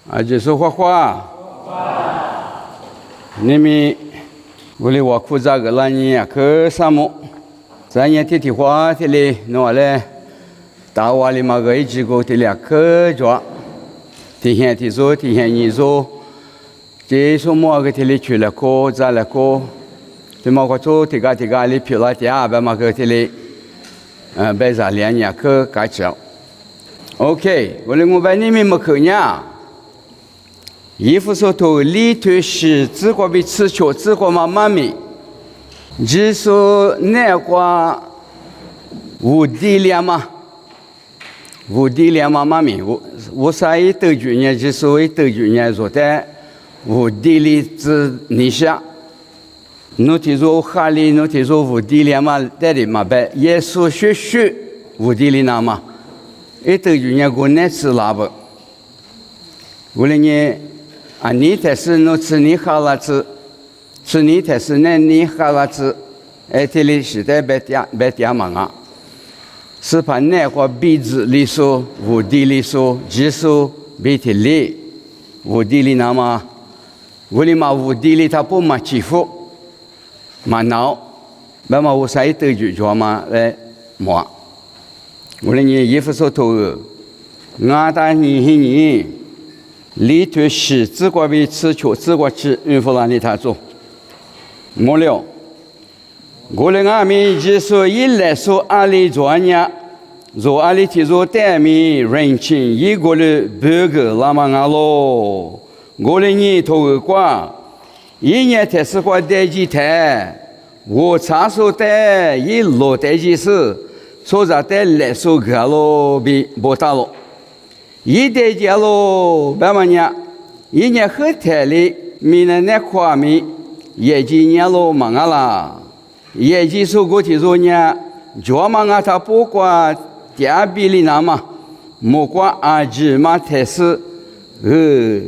aja so khwa nimi boleh waktu zaga lani ke samu saya titi khwa tili no ale tawali magai jigo tili ke jwa ti hian ti zo ti hian ni zo je so mo ga tili chula ko za la ko ti ma ko to ti ga li pila ti a ba ma ga tili be za lian ya ke ka chao OK boleh ngubai nimi makanya 姨父说：“头里头是自个被吃球，自个妈妈咪，只说那个无地了嘛，无地了妈妈咪，我啥也得罪人，只所谓得罪人说的无地里之你下，侬听说哈里，侬听说无地了嘛？在里嘛呗，耶稣学无地里那嘛，一得罪人过那吃拉不，为了你。” 啊，你才是侬吃你好了吃你才是那你好了吃，这里时代别点忙啊，是怕那个鼻子里说，无地里说，只说鼻涕里，无地里那么，我里嘛无地里他不嘛欺负，嘛闹，那么我啥得罪着嘛来么？我里你衣服说头，俺打你。 里头是自个为吃球，自个吃，孕妇让你他做。末了，我的阿弥只说一来说阿里专业，做阿里提做代米人情一个的半个那么阿咯。我的你头瓜，一年才是个代几台，我查说代一落代几时，说啥代来说个咯比不大咯。 一代家喽，白么呢？一年后台里，明年那块米，业绩年喽忙啊啦，业绩收过去说呢，就忙啊他不管第二比例那嘛，莫管阿姐嘛才是，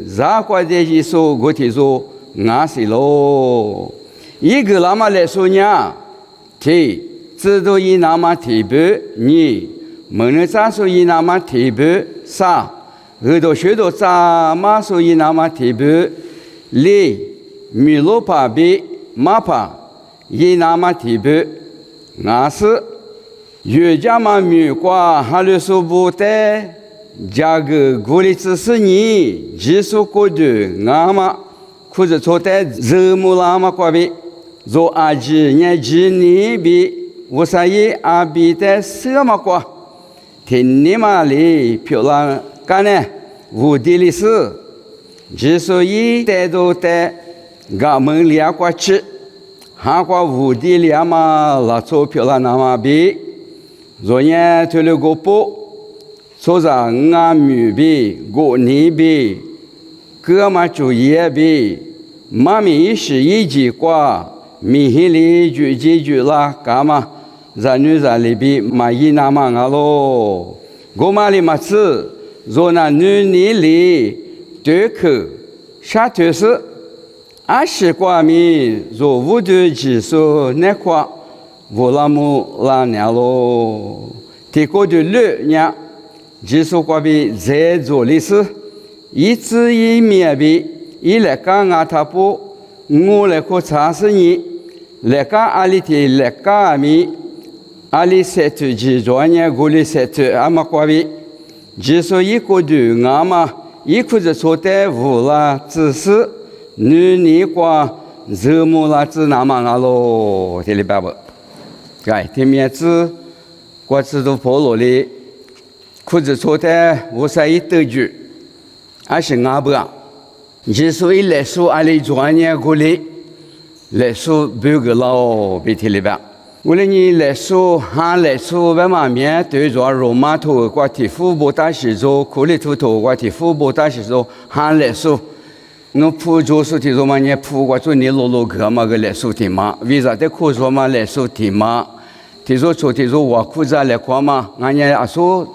啥块业绩收过去说俺是喽，一个那么来说呢，提知道一那么提不你。 门人咋说伊那么提不啥？耳朵学到咋嘛说伊那么提不？里米罗帕比马帕伊那么提不？俺是越家嘛米瓜哈鲁说不得，加个鼓励支持你，技术高度俺嘛，或者说的热木拉嘛瓜比，做阿吉伢吉你比，我啥也阿比的什么瓜？ 天你妈里漂亮干呢？无地里是，之所以带到带，俺们两个吃，韩国无地里嘛，拉出漂亮那么比，昨天推了个包，说啥俺女比，我你比，哥们主业比，妈咪是一句话，米黑里就几句啦，干嘛？ 咱女咱里边买一那么啊喽，我买里嘛吃，若那女你里对口下头是20块米，若无的技术那块，我那么拉年喽，提高的六年，技术块比在做的是，一直一面比，一来干啊他不，我来可尝试你，来干阿里的来干米。 阿里塞特吉昨年过里塞特阿玛瓜比，只说一个的阿玛，一个是说的无啦，只是女你瓜热木啦只那么阿咯，这里白不？哎，天面子瓜子都破落里，可是说的无啥一得罪，还是阿不啊？只说一来说阿里昨年过里，来说别个老比这里白。 为了你来说，还来说，外嘛面对着罗马头瓜提富不大时做，库里头头瓜提富不大时做，还来说，我铺做事提做嘛，你铺瓜做你落个嘛个来说提嘛，为啥得苦说嘛来说提嘛？提做做提做我苦着来夸嘛，俺家阿说，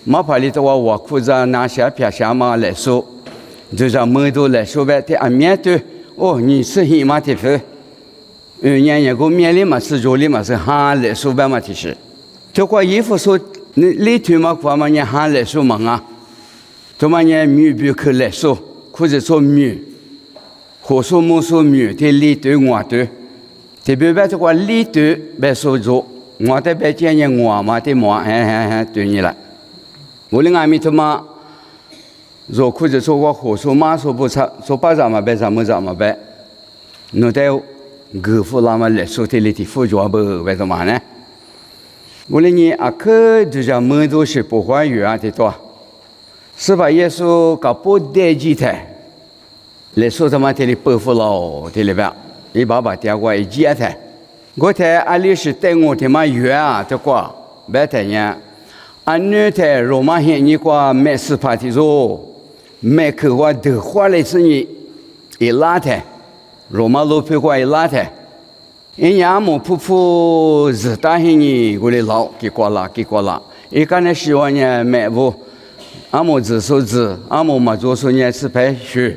马牌里头我苦着拿下撇下嘛来说，就是门都来说呗，提俺面对，哦，你是黑马提分。 年个面里嘛是做里嘛是哈来说白嘛提示，这块衣服说你里头嘛块嘛你哈来说嘛啊，怎么呢？米比克来说，或者说米，或说木说米的里头外头，特别把这个里头别说做，我的别讲呢我嘛的嘛，对你了。我的俺们他妈，做或者说我或说嘛说不差，说把咱们别咱们咱们别，那得各付咱们来说的里头付着不为什么呢？我的你啊，可就像门都是不花园啊的多。是把耶稣搞不带几台，来说他妈这里背负了这里边，一把把电话一接台，我台阿里是带我他妈远啊，这个别台呢，俺女台罗马县你个没事怕的说，没去过的话来是你一拉台，罗马路配过一拉台，人家么普普日大些你过来老给过了，一个呢希望呢买不。阿姆子说子，阿姆嘛做说呢是排学，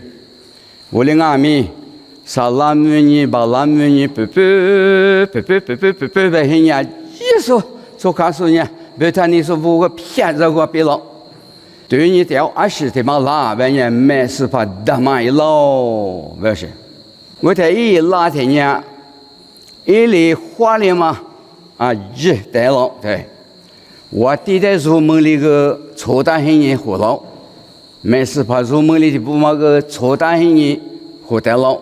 我的阿米，啥拉姆尼把拉姆尼不白黑呢，一说卡说呢，别他你说不个骗子个别了，对你掉20的嘛拉，别呢没事怕大嘛一捞，不是，我在一拉的呢，一里花里嘛，啊一带了对。我弟在入门里个抽大黑人活了，没事怕入门里的不嘛个抽大黑人活得了。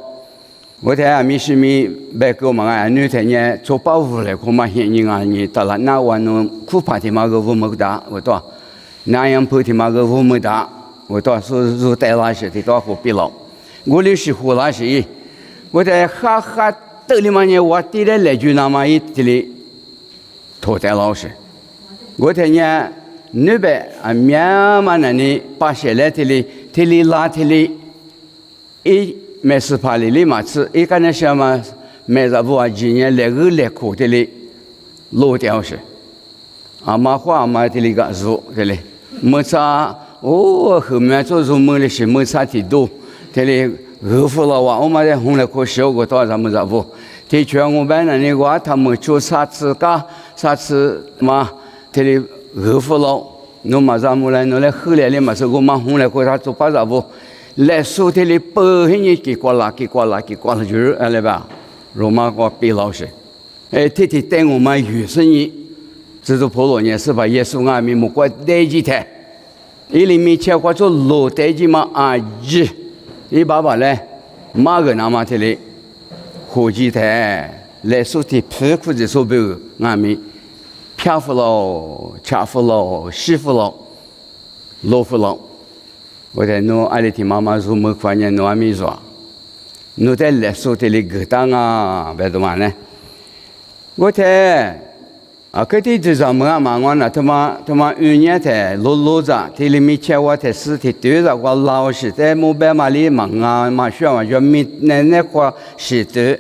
我在阿米是米白个嘛俺女的呢做保护来，可嘛黑人啊你到了那晚弄苦怕的嘛个乌木大，我多那样破的嘛个乌木大，我多说入带拉些的多活别了。我里是活拉些，我在哈哈兜里嘛呢，我弟在来句那么一这里拖带老师。我听呢，那边啊，面嘛那里把下来的里拉的里，一没事怕里嘛吃，一个人想嘛，没啥不啊，今年来个来苦的里，落掉是，阿妈话阿妈的里个肉的里，没啥哦，后面做肉没的是没啥的多，的里饿死了哇，我们在红来可小个多啥没啥不，的确我们那里话他们做啥子嘛。这里饿死了，侬马上木来，侬来后来的嘛是我们红来过他做把啥不？来说这里不黑人给过了，就是来吧，罗马国别老师，天天带我们有生意，这是普罗呢是把耶稣阿弥木过带几台，一里面切过做老带几嘛啊一爸爸嘞，马个那么这里，火几台来说的皮裤子说不阿弥。漂浮了，恰浮了，西浮了，落浮了。我在侬阿里的妈妈说没看见侬还没说，侬在来说的里个当啊，别怎么呢？我在啊，搿点就咱们啊嘛，我那他妈1年才落着，这里面切我才4天多着，我老是在木板嘛里忙啊嘛，需要就没那块是的。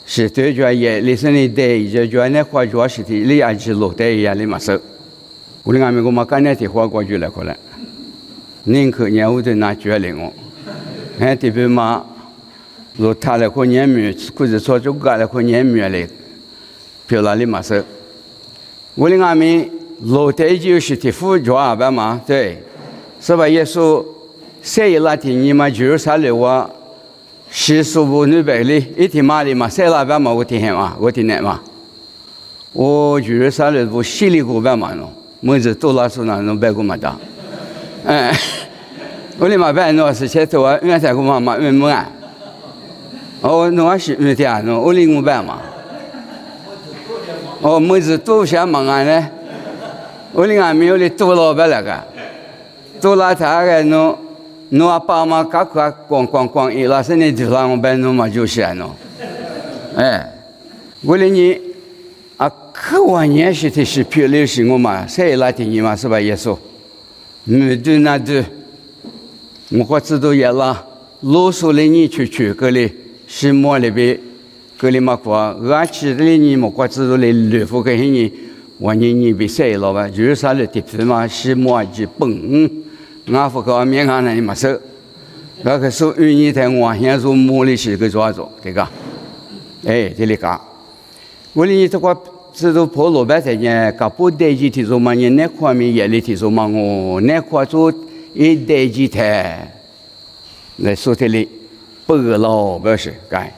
是对着也，你说你对就那话主要是的，你还是落对呀，你嘛说，我哋阿咪我嘛干那的话过去了可能，宁可年我都拿绝了我，特别嘛，落他来可年米，或者说就干来可年米嘞，漂亮你嘛说，我哋阿咪落对就是的副主要吧嘛，对，是吧？耶稣谁那天你嘛就是啥了我。是说不那边里一天嘛的嘛，谁那边嘛我听嘛，我听嘛，我就是啥了不稀里古边嘛喏，么子多拉说那侬别个嘛的，我哩嘛别喏是切头啊，原来个嘛原么啊，哦侬还是原天喏，我哩我别嘛，哦么子多些嘛啊呢，我哩俺没有哩多老别那个，多拉他个喏。侬阿爸妈搞个光，伊拉是你就让我办侬嘛就是喏，我哩你啊，可万年是的是漂流是我嘛，谁来听你嘛是吧？耶稣，没对那对，我知道也啦，啰嗦哩你去个哩，是么里边个哩嘛话，俺去哩你么我知道哩吕布个你，万年你比谁了吧？就是啥哩地皮嘛，是么就崩。俺不搞面干那嘛事，那个说1年才我现在摸里是个抓住，对个，这里讲，我哩这个知道破老板在呢，搞不带几提做嘛，你那块面也里提做嘛，我那块做一代几台来说的哩，不个老不是该。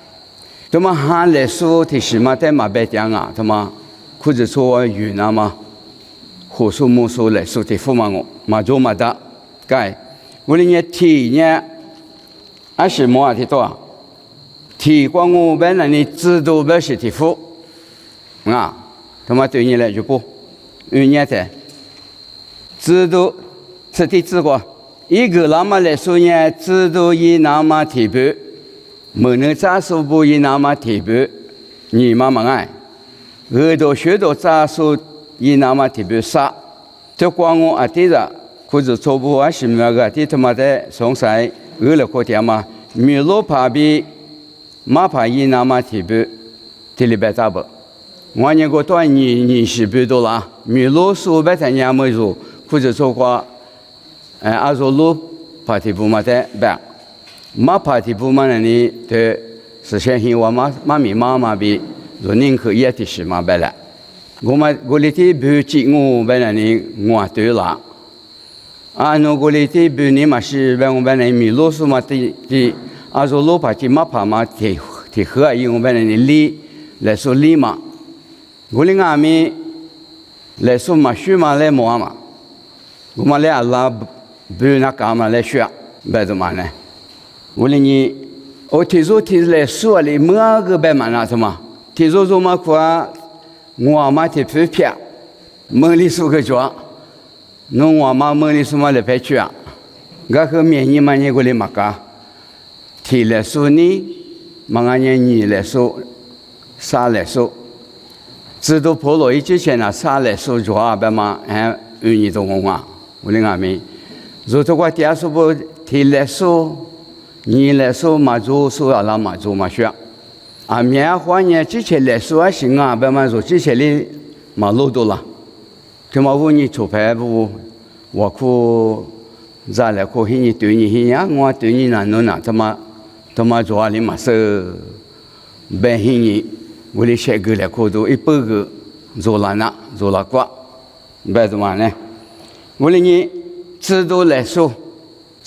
他们喊来说的是嘛，在马白讲啊，他们裤子说语那么，火树木树来说的父嘛我马做马的该，我哩呢体呢，还是么的多，体光我本来你知道不是的父啊，他们对你来就不，有年的知道这的知过，一个那么来说呢，知道一那么提不。没能扎手不一那么提不，你妈妈爱，耳朵学到扎手一那么提不啥，这光我啊对着，或者错不啊什么个，对他妈的上山饿了过点嘛，米路旁边马爬一那么提不，这里边咋不？我那个多你是不多啦，米路说白天伢没做，或者说过，阿说路爬提不嘛的白。马爬提不嘛呢？对，实现性我妈咪妈妈比，若宁可也的是嘛白了。我里头不记我白了呢，我对了。啊，那我里头不你嘛是白我白了米罗苏嘛的，啊说罗爬起马爬嘛的河因我白了呢里来说里嘛，我里俺们来说嘛学嘛来摸嘛，我们来阿拉不那干嘛来学，白怎么呢？我哩你，我听说来说哩，每个白嘛那什么，听说嘛夸我妈的皮皮，门里说个叫，侬我妈门里说嘛来拍去啊，我和面你嘛你过来嘛个，听来说呢，嘛俺你来说，啥来说，知道破了以前啊，啥来说叫啊白嘛，有你懂我嘛，我哩俺们，如果我第二说不听来说。你来说嘛做说阿拉嘛做嘛学，啊棉花呢之前来说还行啊，别嘛说之前的嘛路多了，他妈问你出牌不？我哭咋来哭？你对你呀，我对你那弄那，他妈做阿里嘛是，白你，我哩写个来哭都100个做了那做了过，白怎么呢？我哩你知道来说。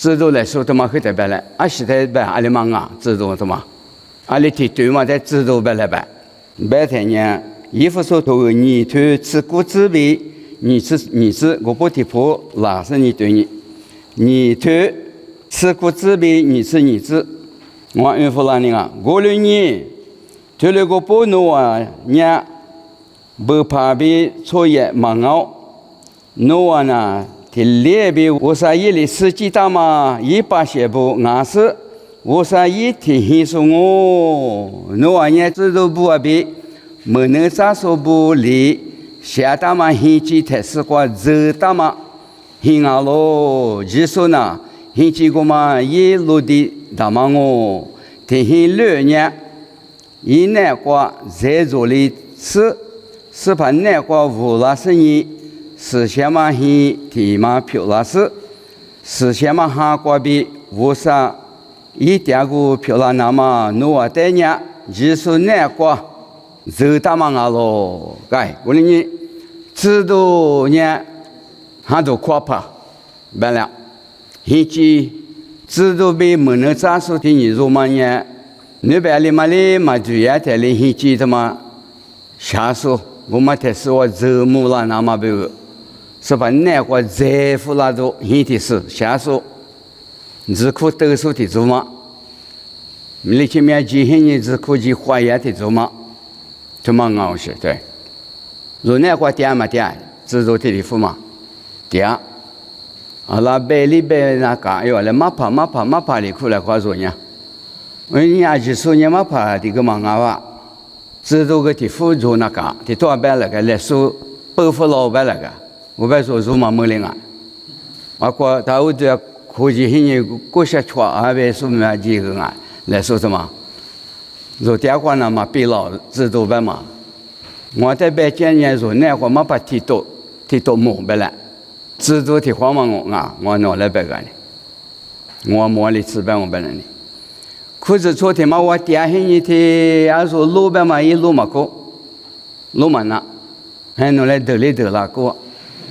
知道来说，他妈很特别了。阿是在白阿里忙啊，知道他妈，阿里提对嘛，在知道白来白。白天呢，衣服说头你头吃谷子呗，你吃，我不提破，哪是你对你头吃谷子呗，你吃，我衣服哪里啊？我了你，头了个不弄啊，伢不怕被作业忙熬，弄啊呢？ที่เลี้ยบีอุษายิลิสจิตามายิปาเชบุงาสอุษายิที่หิสุงโนอันเนี้ยจะดูบัวบีเมื่อเนื้อซาสูบุลีเสียตามาหิจิเทสกว่าเจตามาหิงาโลจิสุนะหิจิกุมายิลุดีดามังโอที่หิเลือเนี่ยยินแน่กว่าเจโจลีสพันแน่กว่าวุลาสนี是先嘛黑提嘛漂拉斯，是先嘛哈瓜比乌沙一点个漂拉那么努啊带呢，就是那瓜走大嘛啊咯，该我哩你知道呢，还都夸怕，完了，现在知道被门能扎手的你如嘛呢？你别里嘛哩嘛主要在哩现在他妈下手，我嘛才是我走木啦那么别个。是把那个财富那都现的是下手，只可得手的做嘛？你前面几千年只可去花园的做嘛？这么熬是对。如那个点嘛点，制作的付嘛点，阿拉白里白那个哟，来马爬里出来花做呢？我人家就说你马爬的个嘛熬啊，制作个的付做那个，的多白那个来收包付老白那个。我别说做嘛没灵啊，我过他有这科技现在过些错，还别说嘛几个啊，来说什么？做电话那嘛比老知道呗嘛。我在北京人说那个嘛把提多摸白了，知道的话嘛我拿来白个呢，我摸里吃白我白了呢。可是昨天嘛我电现在的要说路白嘛一路嘛过，路嘛那，还拿来得了过。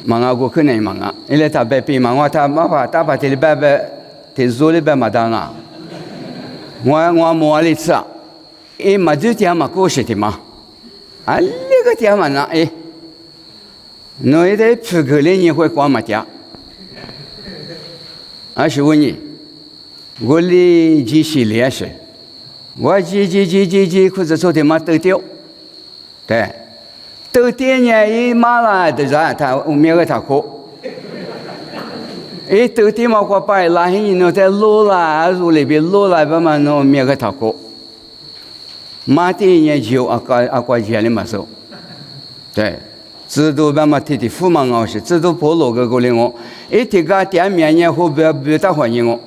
manga go kene manga ile ta be pi manga ta ma pa ta pa te be be te zo le be ma da nga ngwa mo ali tsa e ma ju ti ma ko she ti ma ali ga ti ma na e no e de pu ge le ni hui kwa ma tia a shi问你我哩几系列是我几或者说的嘛都丢对都丢呢一马啦的人他没有他过诶都丢嘛过拜啦你那在路啦路里边路啦吧嘛那没有他过马的呢就阿过钱的嘛说对制度吧嘛提富嘛我是制度破落个过来我诶这个店面呢后边不大欢迎我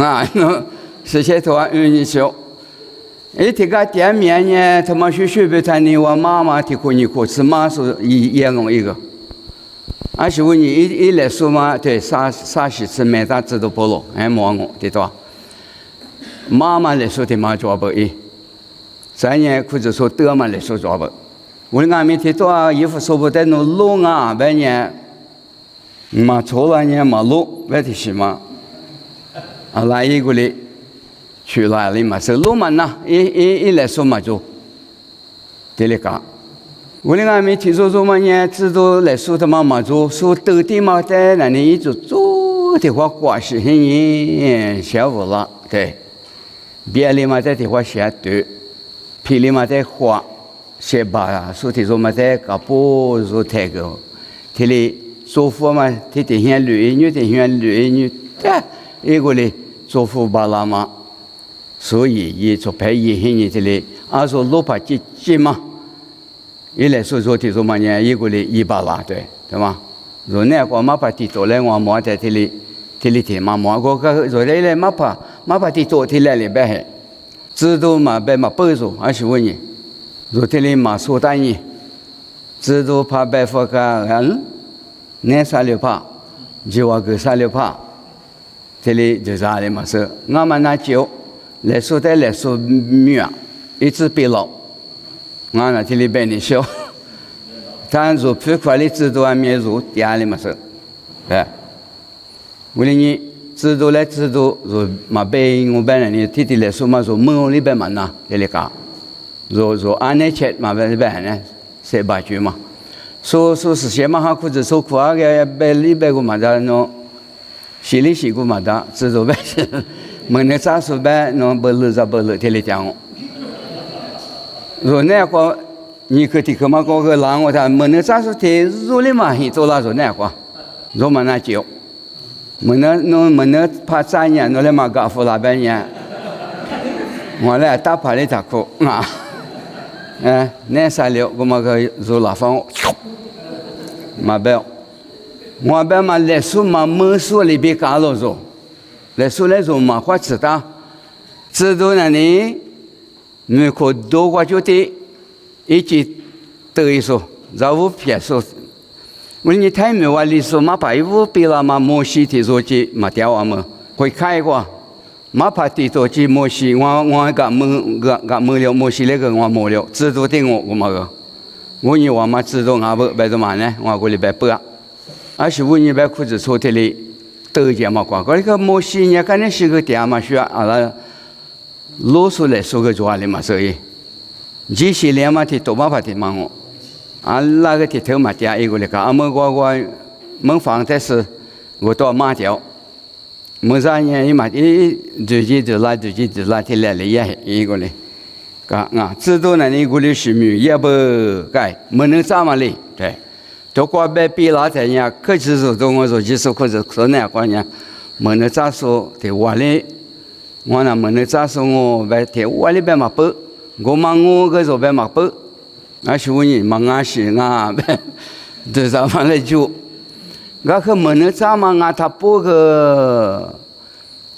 啊那是些头你说诶这个店面呢他们学不谈你我妈妈提过你过是妈是一我一个而且问你一来说嘛对啥时吃没啥制度破落哎莫我对吧妈妈来说的嘛做不诶咱也或者说德嘛来说做不我俺们提到衣服说不得那路啊白年嘛错了呢嘛路白的是嘛啊来一个哩去来了嘛是路嘛呐一来说嘛就这里讲我俺们提说嘛呢知道来说的嘛就说到底嘛在那里一直做的话关系很小不了对别里嘛在的话写对皮里嘛在花写吧说的说嘛在搞不说太个这里做佛嘛这的现女女的现女对一个哩做佛巴拉嘛所以也做培育现你这里啊说罗帕几嘛一来说的说嘛呢一个哩一巴拉对吗说那个嘛把地多来我摸在这里的嘛摸个说来嘛把地多的来里边知道嘛被嘛背着而且问你说这里嘛说单你知道怕被佛个人那啥了怕就话个啥了怕这里就啥了嘛是我们那就来说的来说米啊一直被老我那这里被你笑但是不快的知道还没入第二了嘛是哎为了你知道来知道说嘛被我本来你提来说嘛说梦里边嘛那这里讲说安那切嘛被呢谁把住嘛说是些嘛哈或者说苦啊个被里边个嘛的喏心里是个嘛的知道呗么那啥说呗喏不了这里讲说那个你可提可嘛个狼我他么那啥说的入里嘛很多啦说那个说嘛那就么那怕3年那来嘛搞富那边年我来打牌的打过啊那啥了我嘛个做拉方嘛不我边嘛来说嘛没说里边搞了说来说来说嘛花知道那里你可多过就得一起得一说然后别说我你太没话里说嘛排污比了嘛莫西提说去嘛掉啊嘛会开过嘛怕提说去莫西我个没了莫西那个我没了知道的我嘛个我你我嘛知道我不白怎么呢我过来白不而且我你白裤子抽的里都这么光这个莫西你看那是个点嘛需要啊了啰嗦来说个做的嘛所以这些年嘛提多嘛怕提嘛我啊那个提头嘛点一个来讲我门房在是我到马条没啥呢嘛最近就拉提来了也一个嘞啊知道那你过来是没也不改没能咋嘛嘞对都过被比拉在呢可是说中我说就是或者说那个呢没能咋说的我嘞我那没能咋说我被的我里边嘛不我忙我个时被嘛不那是问你忙啊是啊这啥嘛来就我可没能咋嘛啊他不个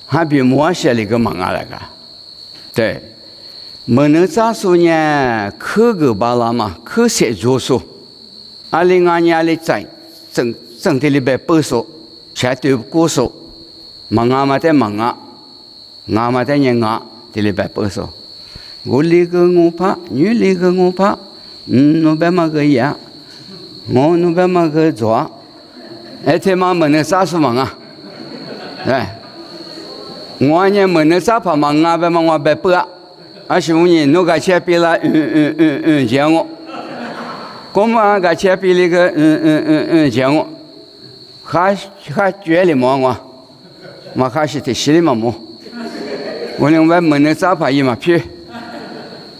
还比我写了个忙啊那个对没能咋说呢可个巴拉嘛可写作说2022年里在整体里边不说才对过说忙啊嘛在忙啊我嘛在人啊这里边不说我里个我怕女里个我怕我别嘛个呀我弄别么个抓，天嘛门的啥事忙啊？哎，我呢门的啥怕忙啊？别嘛我别不啊，是我呢弄个钱比了，讲我，我嘛个钱比那个讲我，还觉得么我还是得心里嘛么，我另外门的啥怕一嘛皮，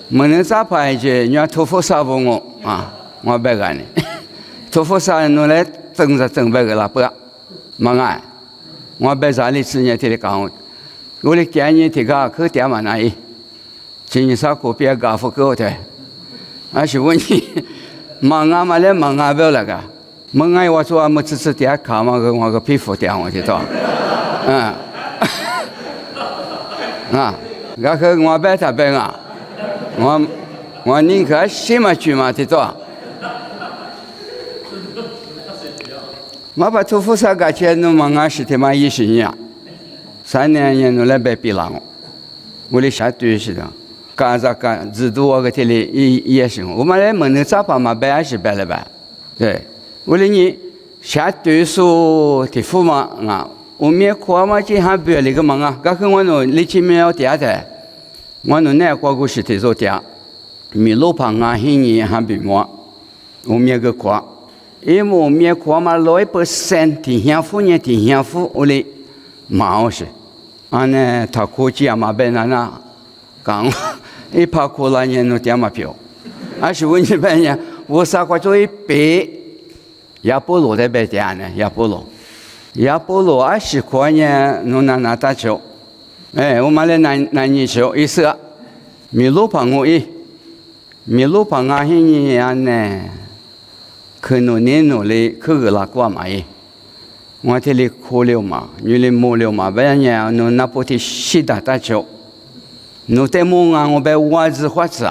门的啥怕就人家托付啥不我啊，我别干的。托付啥弄来整白个了不？忙啊！我白啥里吃呢？天天讲我的建议提个可点嘛那一，今年啥股别搞不够的，是问题忙啊嘛来忙啊不了个，忙啊我说我只点卡嘛个我个皮肤点我知道，那个我白他白啊，我宁可什么去嘛知道。我把托付啥个钱弄忙啊，是他妈20年，3年弄来白比了我的下对是的，干啥干，制度我个这里也行，我们来门的咋办嘛？白是白了白，对，为了你下对数的付嘛啊，我们夸嘛今还不要那个忙啊，刚跟我弄你前面要点的，我弄那过过是得做点，米路旁啊，黑泥还比我们个夸。因为我们国嘛100%挺幸福呢，挺幸福，我哩忙是，呢他估计嘛被那讲，一怕过了年弄点嘛票，是问题别呢，我啥个做一百，亚波罗在别点呢，亚波罗20块呢，弄那打球，我们来拿你球一次，米路旁米路旁啊，现在呢。可能年努力可个拉过嘛耶，我这里苦了嘛，你里木了嘛，不然呢，侬那不提西打球，侬在木啊，我被袜子花子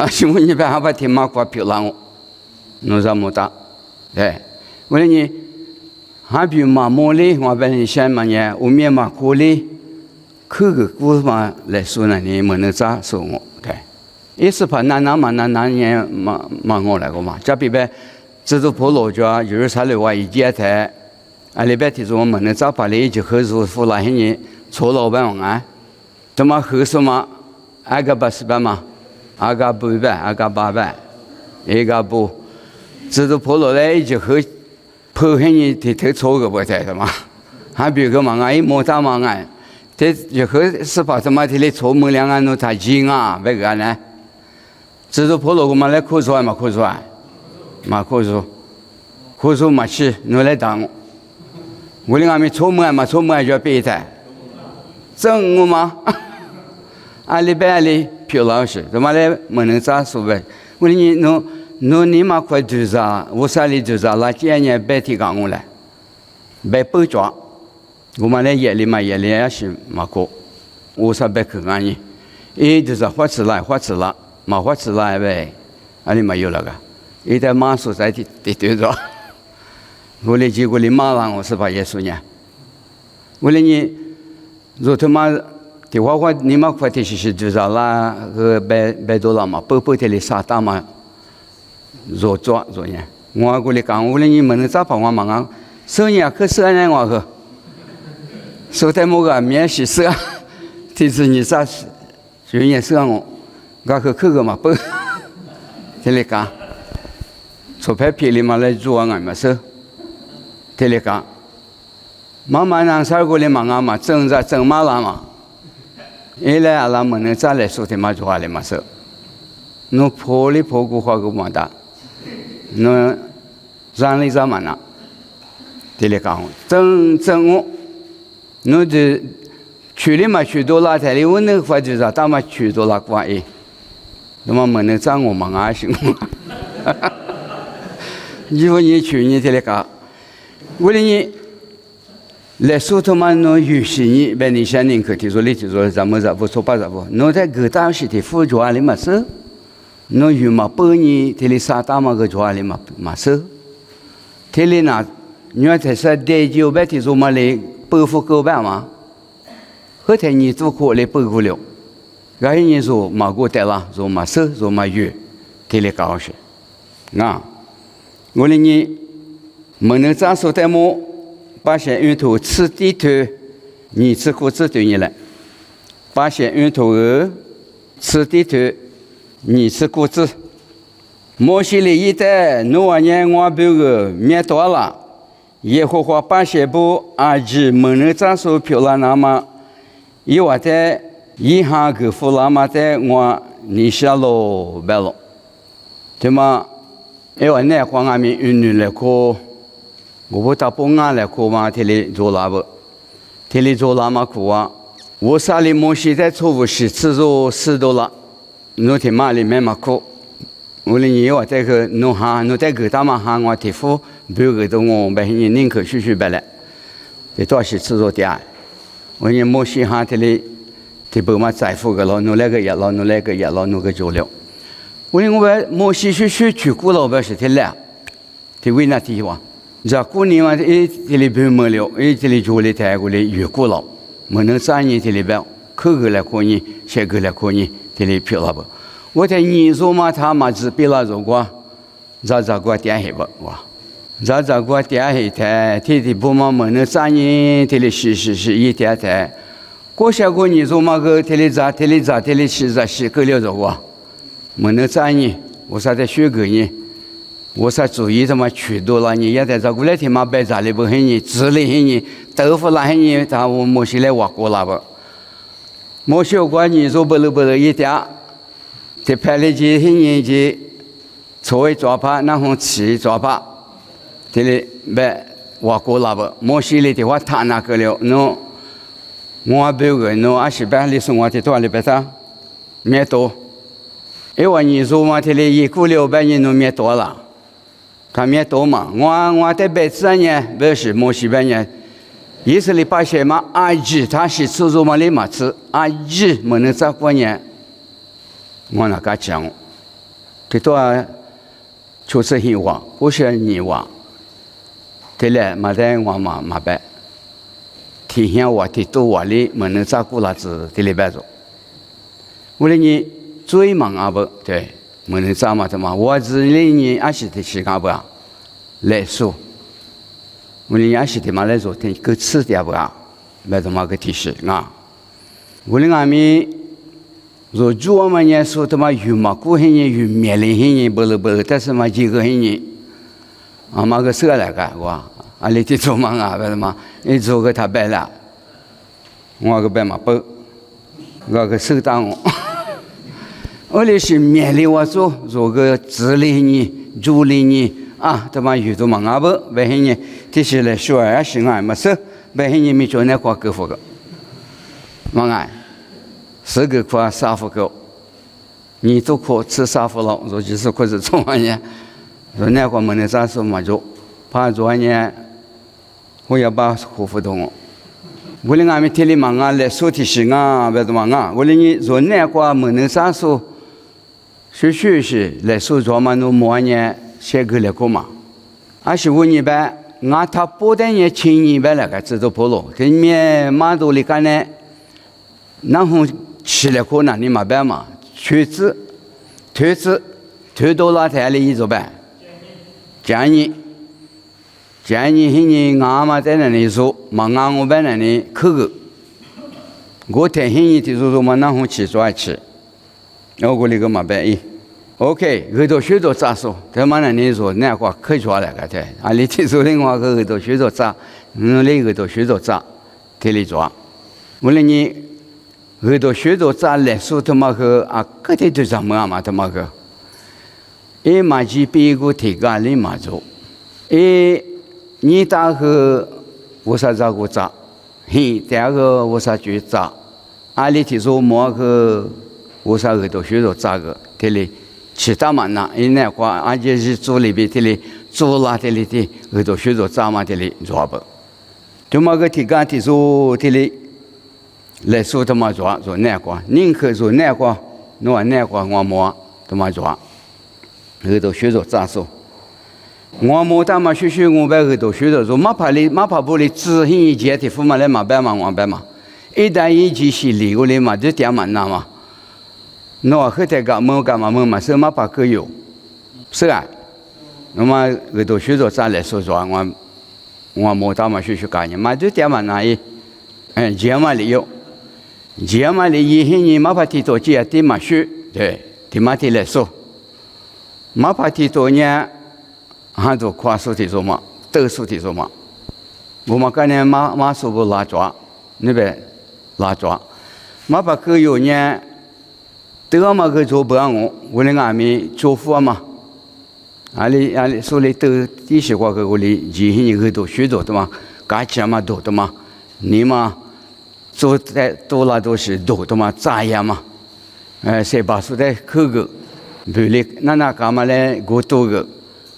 是我你别还把天马挂漂亮，侬怎么打？对，我说你还比嘛木哩，我被你想嘛呢，我面嘛苦哩，可个苦嘛来说呢，你们能咋说我？对。也是怕那年嘛我来个嘛，这边呗，制度破落着，有啥的话一接台，里边提出我们能找把你就合作付那些人错老板啊，怎么合作嘛？个80万嘛，个8万，个8万，一个不，制度破落来就合，破些人提头错个不在的嘛，还比个嘛一莫打嘛这就合是怕什么提的错门两岸都太近啊，别个呢？制度破落我们来苦出来嘛，苦出嘛去，侬来当我哩俺们出门嘛，就要背的，整我嘛，里边里漂亮些，怎么来没能咋说呗？我哩你嘛快做啥？我啥里做啥？那今年白提讲我来，白包装，我们来夜里也是嘛过，我啥白去安尼，就是花吃了。马花吃来呗，里没有那个，一旦马术在对着，我哩结果哩马上我是把耶稣呢，我哩你，如他妈的话你妈快点是就是啦个白多了嘛，不的哩啥大嘛，做呢，我哩讲我哩你们能咋把我忙啊？收呢可收呢我个，收在某个面是收，这次你啥就也收我。个个嘛不，这里讲，出牌皮里嘛来做俺嘛是，这里讲，慢慢让三个里嘛整嘛了嘛，一来阿拉们能再来说的嘛做下来嘛是，侬破过花个嘛的，侬让里咋嘛呢？这里讲，整我，侬的去里嘛去多拉台里，我那个话就是大嘛去多拉关系。那么能找我忙啊行吗？如果你去你这里搞，为了你来说他妈侬有些你把你想宁可提出你就说咱们不说把不，侬在各大是的副主里嘛是，侬有嘛半年这里啥大嘛个主里嘛是，这里呢，你要在说得就别提出嘛来不付够办嘛，后头你做过来不够了。个人说马过得了，说马手，说马鱼，这里搞些，我哩你没能咋说的么？把些运头吃地头，你吃苦子对你来。把些运头吃地头，你吃苦子。摩西里一代诺瓦年我表个面多了，耶和华把些不阿吉没能咋说漂亮那么，伊话在一下个弗拉马在我你下路白了，对吗？因为那光俺们运动来过。我不打不安来哭嘛，这里做哪不？这里做哪嘛哭啊？我啥里摩西在错误时吃着死多了，侬天妈里面嘛哭。我哩你话这个侬哈，侬在个大嘛哈我提夫，不要个东我白人宁可续白来，这多是吃着点。我你摩西哈这里，这不嘛在乎个了，侬那个也了，侬那个也了，侬个做了。我哩我摩西续去过了，不是天了，这为哪提话？这过年嘛，这里不没了，这里做的太过里越过了，没能3年这里边，口个来过年，写个来过年，这里漂了不？我在年说嘛，他嘛只比了做过，咋过点黑不哇？咋过点黑台，天不嘛没能3年，这里是一点台，过下过年说嘛个这里是够了做过，没能3年，我啥在学个呢？我啥注意他妈去多了，你也在这过来天嘛白杂里不很呢，治理很呢，豆腐那很呢，他我摩西来挖过了不？摩西过你说不了一点，这拍了几很呢就作为抓拍，然后起抓拍，这里白挖过了不？摩西里的话他那个了，喏，我不个喏20里送我的多少白啥？面多，因为你说嘛，这里一过600年喏面多了。他面多嘛，我在白3年，不是摩西半年，意思里把些嘛阿姨，他是吃肉嘛里嘛吃，阿姨没能咋过年，我那个讲，这多就是很晚，不是你晚，对了，嘛在我嘛白，提前我提多我里没能咋过了子，这里白做，我哩你最忙啊不对。没能咋嘛的嘛，我这里呢也是的时间不啊，来说，我哩也是的嘛来做，听个吃点不啊，来怎么个提示啊？我哩俺们若做嘛呢说他妈有嘛过很呢，有面临很呢，不了，但是嘛几个很呢，俺妈个说来个哇，俺哩去做嘛啊，为什么？你做个他白了，我个白嘛不，我个手当我。我哩是面临我做个治理呢、助理呢啊，他妈有多忙啊不？为什么？这些来说也是俺没事，为什么没做那块功夫个？忙啊，10个块3副个，你都可吃3副了，说就是可是做完呢，说那块没能咋说嘛做，怕做完呢，我要把护肤动我。我哩俺们天里忙啊，来说提醒啊，别的忙啊，我哩你说那块没能咋说。是来说做嘛，侬每年写个来过嘛，而是5年半，俺他不但年轻年半那个知道不咯，这面马多里干呢，然后吃来过那你嘛办嘛，推到了台里一做办，建议很呢，俺嘛在那里说，嘛俺我办那里口个，我听很呢的说嘛，然后去做吃。我那个嘛办伊 ，OK， 耳朵学着咋说？他妈那你说那话可抓了个的，啊，你听说的话个耳朵学着咋？那耳朵学着咋？给你抓。我那你耳朵学着咋来说他妈个啊？个的就怎么嘛他妈个？一嘛几别个提个你嘛做，你打个我啥咋个咋？嘿，第二个我啥就咋？啊，你听说么个？我啥耳朵学着咋个？这里其他嘛那，因那话俺就是做里边这里做啦这里的耳朵学着咋嘛这里做不？就么个提干提说这里来说他妈做那话，宁可做那话，侬那话我么他妈做，耳朵学着咋说？我么他妈学我把耳朵学着做，马怕不里只很一节的父母来嘛办嘛我办嘛，一旦一节是离过来嘛就点嘛那嘛。侬后头干么嘛，什么把个有，是啊，那么个都许多咱来说说，我没他们学干呢，嘛就点嘛那一，节嘛里有，节嘛里一些人嘛怕提多节点嘛学，对，点嘛提来说，嘛怕提多呢，还都夸说提做嘛，都说提做嘛，我们干呢嘛说不拉抓，那边拉抓，嘛怕可有呢，得嘛个做不安我那俺们做富嘛。阿里说的都第些话个我里几些人都许多的嘛，干起嘛多的嘛，你嘛做在多啦都是多的嘛，咋样嘛？谁把说的可个，比如那干嘛嘞？我多个，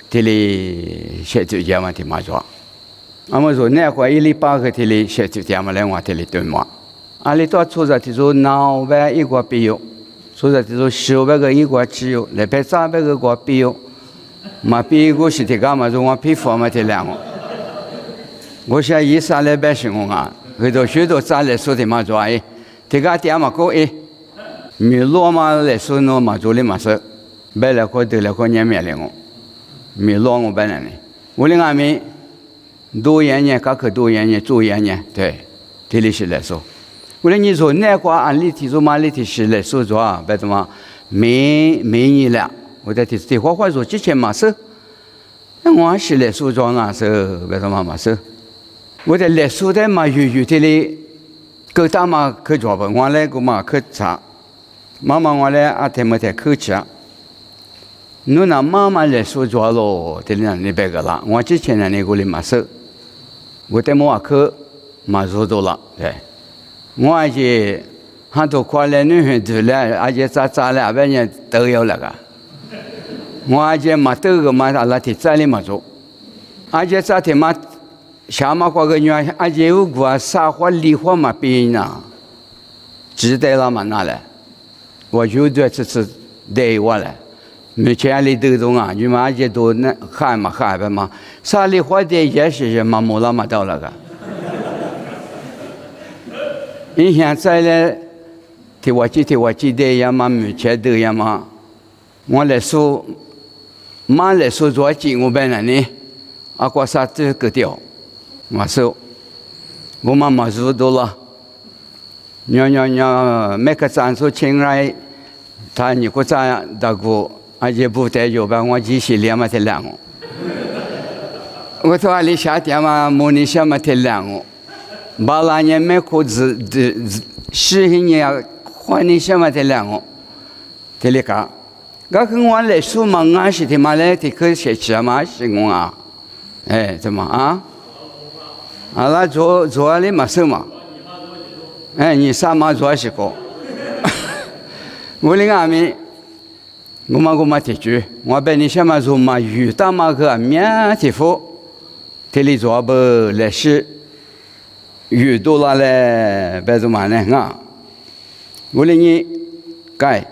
这里写就这么的嘛做，那么说那块一里八个这里写就这么来我这里对嘛？阿里多出在这种闹呗一个必有，出在这种小呗个一个只有，来别咋呗个必有。嘛比我是这个嘛，就我皮肤嘛这两个，我想以上来百姓我啊，很多许多咱来说的嘛做哎，这个点嘛够哎，米罗嘛来说喏嘛做的嘛是，别来个得来个年面了我，米罗我本来呢，我的俺们多元呢，各个多元呢，做元呢，对，这里是来说，我的你说那个案例提出嘛例提是来说做啊，别怎么没你了。我在这话说之前嘛是，我是来说装啊是为什么嘛是？我在来说的嘛有这里，各大嘛去做吧，我来个嘛去查，妈妈我来阿天么在去吃，侬那妈妈来说做咯，这里那别个啦，我之前那个里嘛是，我在么去嘛做到了，对，我而且很多快乐女孩子来，而且咋来，别人都有那个。我而且嘛这个嘛阿拉提在里嘛做，而且昨天嘛下嘛过个女，而且有个撒花梨花嘛变呐，值得了嘛拿来，我就对这次对我来，没钱里头中啊，你嘛而且都那喊嘛喊呗嘛，撒梨花的也是嘛没了嘛到了个，你现在嘞，提我记得呀嘛没钱的呀嘛，我来说。马来说做进我本来呢，阿过啥子个掉，我说我妈妈说多了，每个站说进来，他你个站那个，而且不带有吧，我继续连嘛得两个，我说阿里夏天嘛，模拟下嘛得两个，把那年每个字10年换你下嘛得两个，得里个。我跟我来说嘛，俺是他妈来的可学习嘛，是我啊，哎，怎么啊？阿拉做的嘛是嘛？哎，你啥嘛做是个？我的俺们，我嘛提出，我本你什么做嘛，遇到嘛个面提付，这里做不来是遇到了嘞，别做嘛呢啊？我的你改。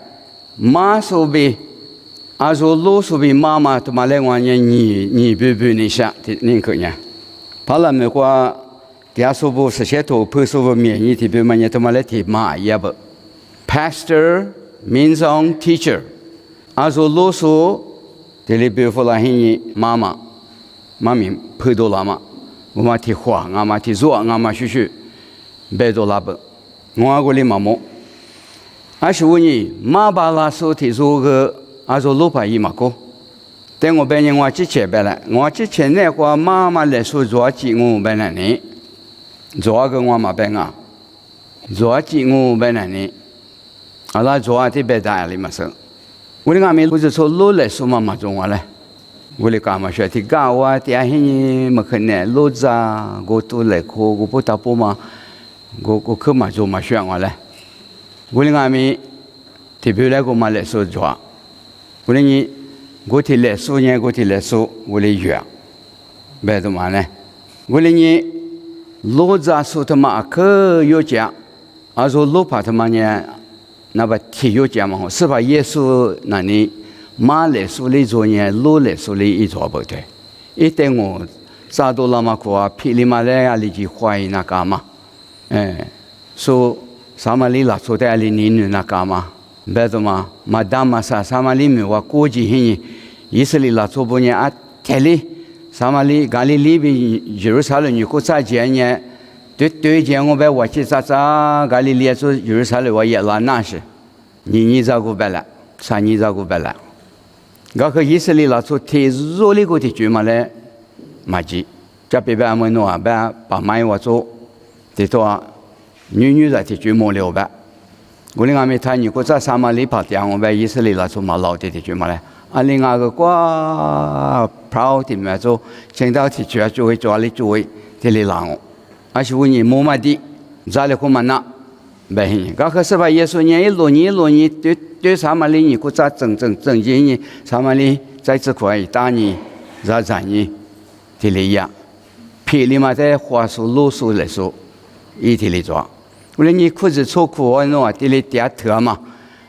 妈说呗，阿说老说呗，妈妈他妈来我呢，你不你想的那个呢？怕了没话，第二说不是些头不说不免疫的，比嘛呢他妈来提妈也不 ，pastor means on teacher， 阿说老说，这里比如说啦，嘿妈妈咪碰到了嘛，我嘛提话，俺嘛提做，俺嘛学，别做那不，我个里妈妈。还是问你，马巴拉说提出个，阿说路牌一嘛个，但我本人我之前本来，我之前那个妈妈来说做几我本来呢，做个我嘛本啊，做几我本来呢，阿拉做的别大里嘛是，我的俺们不是说路来说嘛做我嘞，我的干嘛说提干我第二天么可能路子啊，我都来过，我不打不嘛，我去嘛做嘛选我嘞。我的俺们特别来个嘛来说做，我的你，我提来说呢，我提来说，我的约，别怎么呢？我的你，老早说他妈可有讲，而说老怕他妈呢，那把体有讲嘛，是把耶稣那里马来说的做呢，老来说的一做不对，一旦我找到了嘛，个霹雳马来亚里去怀疑那干嘛，说。sama li la so ta li ni na kama be to ma madama sa sama li mi wa ko ji hin yi se li la so bo nya 泰利、撒玛利、加利利比耶路撒冷女国在前年，对前我们我去查加利利做耶路撒冷我也拉那是，你照顾不了，啥你照顾不了。我可以色列拉出提肉里个提住嘛嘞，马吉，这边我们弄啊，把买我做，提多女在提住没了吧。我另外没谈，你国在撒玛利帕地，我们以色列拉出马老提住嘛嘞。另外个瓜 proud 的嘛做，见到提住就会做里就会提里拉我，而且我你木马的，咋里可嘛那，白hin，我可是把耶稣年一路对撒玛利你国在正经呢，撒玛利在这块大呢，在咱呢，提里呀，皮里嘛在花树路树来说，一提里做，我你裤子错裤我弄啊，提里点特嘛。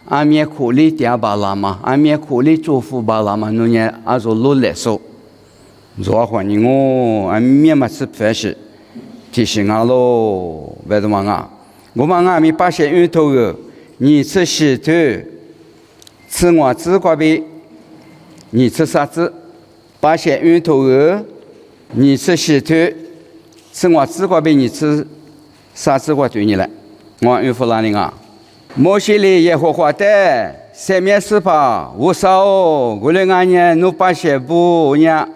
阿面苦力点巴拉嘛，阿面苦力祝福巴拉嘛，侬呢阿做路来说，做话你我阿面嘛是凡事提醒俺喽，为什么啊？我们阿咪把些运头个，你吃石头，吃我自瓜呗，你吃啥子？把些运头个，你吃石头，吃我自瓜呗，你吃啥子瓜对你来？我运服哪里啊？摩西里耶和华的三面四方无少，我们俺呢努把些不呢，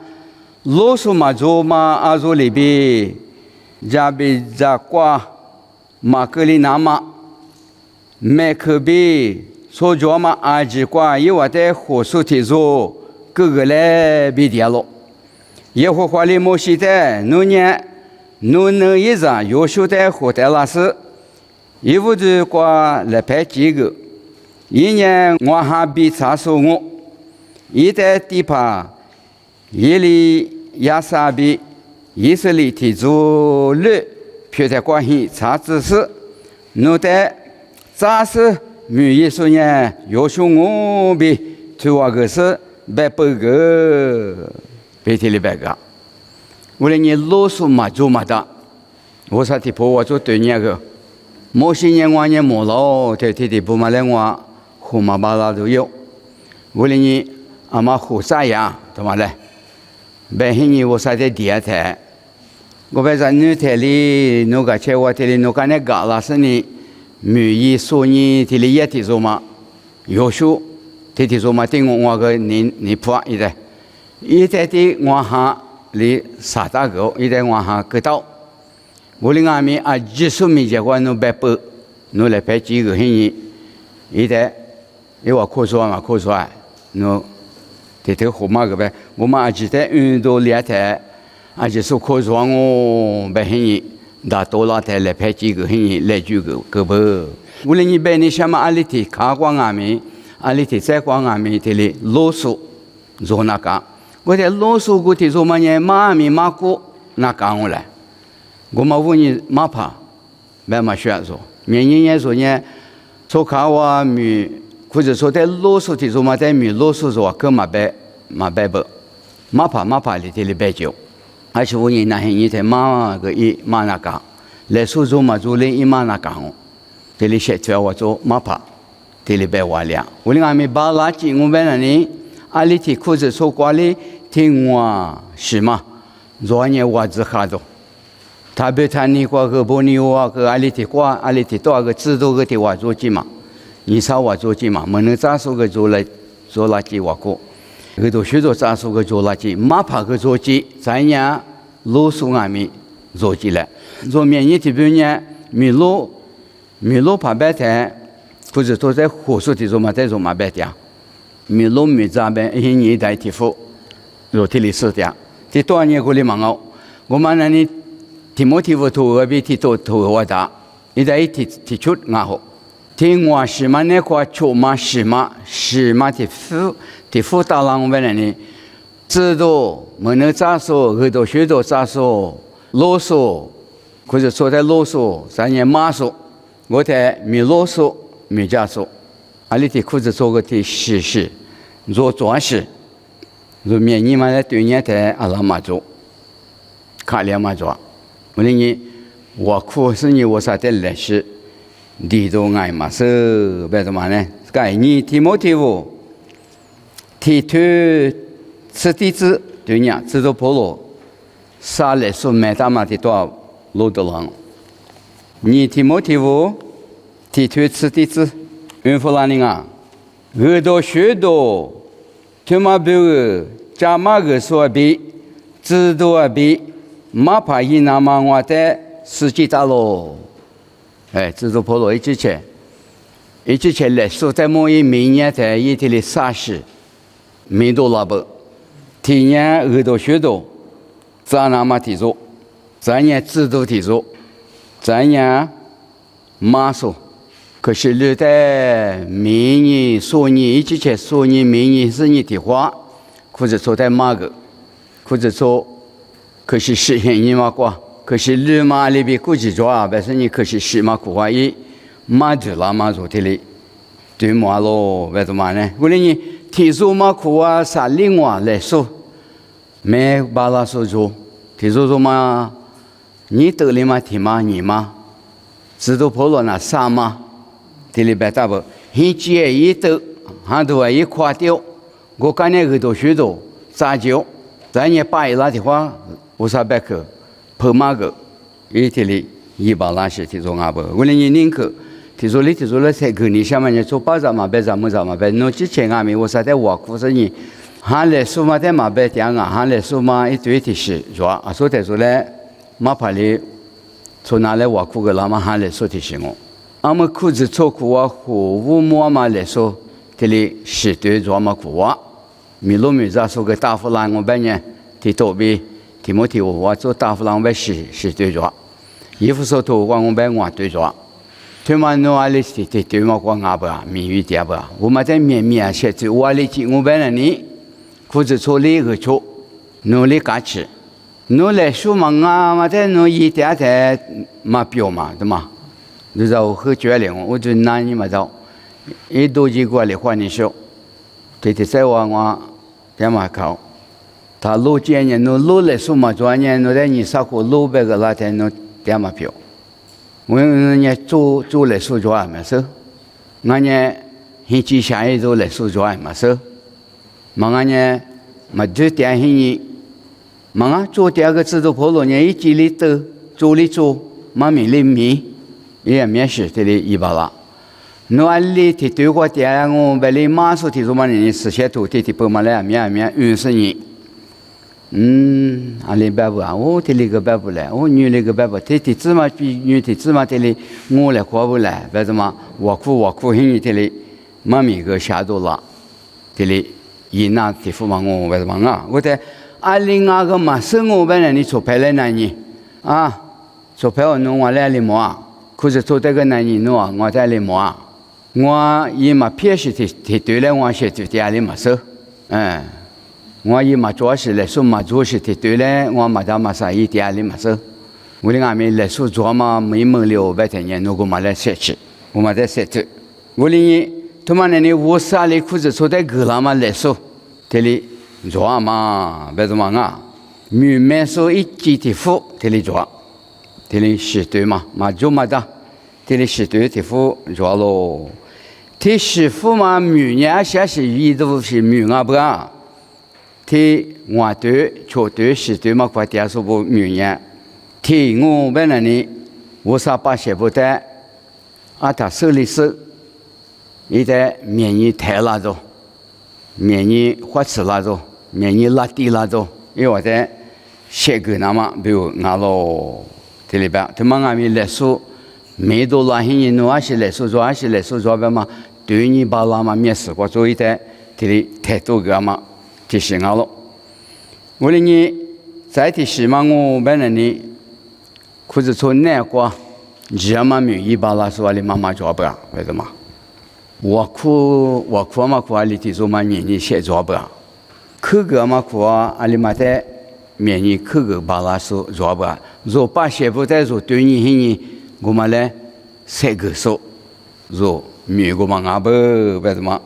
罗苏嘛做嘛阿做里边，加比加瓜马格里纳嘛，麦克比所做嘛阿吉瓜，因为的火速提做各个来比点了。耶和华里摩西的努呢努能一张优秀的火的拉斯。一屋子瓜来拍几个，一年我还比查收我，一代地帕，一里亚萨比，以色列提出了偏在关系查知识，侬的查实每一số呢，优秀我比推话个是100个，别提了100个，我连你啰嗦嘛做嘛的，我啥地方我做对你个。某些年我呢没了，天不嘛来我胡嘛巴拉都有。我哩你阿妈胡啥样，怎么嘞？白天你我啥在电台，我白在女台里，侬个车我台里，侬个那嘎拉是你，每一说你台里也提做嘛，优秀，提做嘛，对我个你破一代的我哈里啥大个，一代我哈个到。我哩阿咪啊，技术面结果侬白不，侬来拍几个黑人，一代，因为科说嘛，科说，侬这河马个呗，我们阿记得运动两台，阿就是科说我白黑人，打多拉台来拍几个黑人来几个不，我哩你白你什么阿里提卡光阿咪，阿里提再光阿咪这里啰嗦做那个，我在啰嗦个提做么呢？马咪马古那讲我来。我们问你马爬，没嘛选择。明年说呢，做看我米，或者说在啰嗦的时候嘛，在米啰嗦说更马不，马爬里头白酒，而且问你那些你在马个一马那讲，来说做嘛做嘞一马那讲，这里写出来我做马爬，这里白话了。我哩俺们把垃圾我们那里，阿里提裤子说过来听我是嘛，昨年我只哈着。他别谈你过个不你话个阿里提过阿里提多个制度个提话做几嘛，你啥话做几嘛？没能咋说个做垃圾话过，个都许多咋说个做垃圾，马爬个做几，咱呀啰嗦阿咪做几了，做面你这边呢米路爬白台，或者说在火速的做嘛，在做嘛白的，米路这边一年代提付，肉体里是的，这多少年过来忙哦，我们那里。提摩提夫图比提多我打，一代提出俺好，听我是嘛那块出嘛是嘛提富大浪我们那里，知道没能咋说，很多许多咋说，啰嗦，或者说在啰嗦，咱也马说，我在没啰嗦没加说，阿里提裤子做个提事，做装饰，做面你嘛在对面在阿拉嘛做，卡里嘛做。我哩你，我苦是你我啥的来是，地都爱嘛是，为什么呢？该你提摩提夫，提出此弟子对呀，制度婆罗，啥来说没大嘛的多少路的人。你提摩提乌，提推此弟子，云弗拉尼啊，耳朵学多，他妈别个加马个说比，制度啊比，马帕伊那么我的实际大咯。哎，制度婆罗一之前来说，在某一明年在一天的30，没多拉不，提年耳朵学多，咱那么提出，咱也制度提出。咱呀，马说，可是历代明年、说年一之前说年明年是你的话，或者说在马个，或者说，可是实现你嘛过，可是历马里边估计着啊，但是你可是实马苦话一，马就拉马做的哩，对马咯，为什么呢？为了你提出马苦啊，啥另外来说，没把它说做，提出说嘛。你得了嘛？提嘛？你嘛？制度婆罗那啥嘛？这里边大不？一接一得，还都一垮掉。我刚才个都许多杂交，咱也把伊拉的话，无啥白克，破马个，一天里一把那些提出阿不？为了你宁可提出了才给你下面你做巴扎嘛？别咱们咱嘛别，侬之前阿没我啥在挖苦是你，还来说嘛在嘛别讲啊，还来说嘛一堆的事，是吧？啊，说的说嘞。马帕里从哪来挖苦个拉嘛还来说提醒我，俺们裤子做苦啊，和乌木嘛来说，这里是对做嘛苦啊，米罗米扎说个大弗兰我半年提多比提莫提我做大弗兰我是对做，衣服说头我半我对做，他们弄阿里是对嘛光阿不啊，米语点不啊，我们在面写字我阿里记我半年裤子做里个做，努力干吃。侬来说嘛啊，嘛在侬一点在嘛表嘛，对嘛？你知道我很绝了，我就拿你嘛走，一多几过来换你说，对对，在我点嘛考，他路见人侬路来说嘛，专业侬在你啥个路别个那天侬点嘛表，我人家做来说专嘛是，俺家现在下一做来说专嘛是，嘛俺家嘛就点你。嘛做第二个制度婆罗呢，一几里的做里做，嘛米里米，也面试这里一把啦。侬安里提对过第二我把里马术提出嘛人实现图提不嘛来面运是你，安里白不啊？我提里个白不来，我女里个白不，提芝麻比女提芝麻提里我来活不来，为什么？我苦很提里，嘛米个下多了，提里一拿提付嘛我为什么啊？我在。另个嘛，生活本来你做派来哪里啊？做派我弄我来里么啊？可是做这个哪里弄啊？我在里么啊？我伊嘛偏是提对了，我是就家里嘛收，我伊嘛做事来说嘛做事提对了，我嘛在嘛啥伊家里嘛收。我的俺们来说做嘛没门了，白天年如果嘛来设置，我嘛在设置。我的你他妈那里我啥里可是做在个了嘛来说，这里。做嘛，别怎么啊？女面说一集的付，这里做，这里是对嘛？嘛做嘛的，这里是对的付做咯。这师傅嘛，女伢些是一都是女啊不啊？这我对错对是对嘛？快点说不女伢，这我本来呢，我啥把写不得，啊他手里是，一代免疫太拉着。免疫花吃那种，免疫拉低那种，因为我在写个那么，比如拿了这里边，他们俺们来说，没多拉些人，侬还是来说边嘛，对你把那么面试过做一代，这里太多个嘛，就是俺了。为了你在提示嘛，我本来呢，可是从南国，这么免疫把那说的妈妈做不啊，为什么？我苦嘛苦，阿里提出嘛年写做不啊？口个嘛苦啊，阿里嘛在面你口个把拉说做不啊？做把写不在做对你些我们来三个说做面个嘛阿不为什么？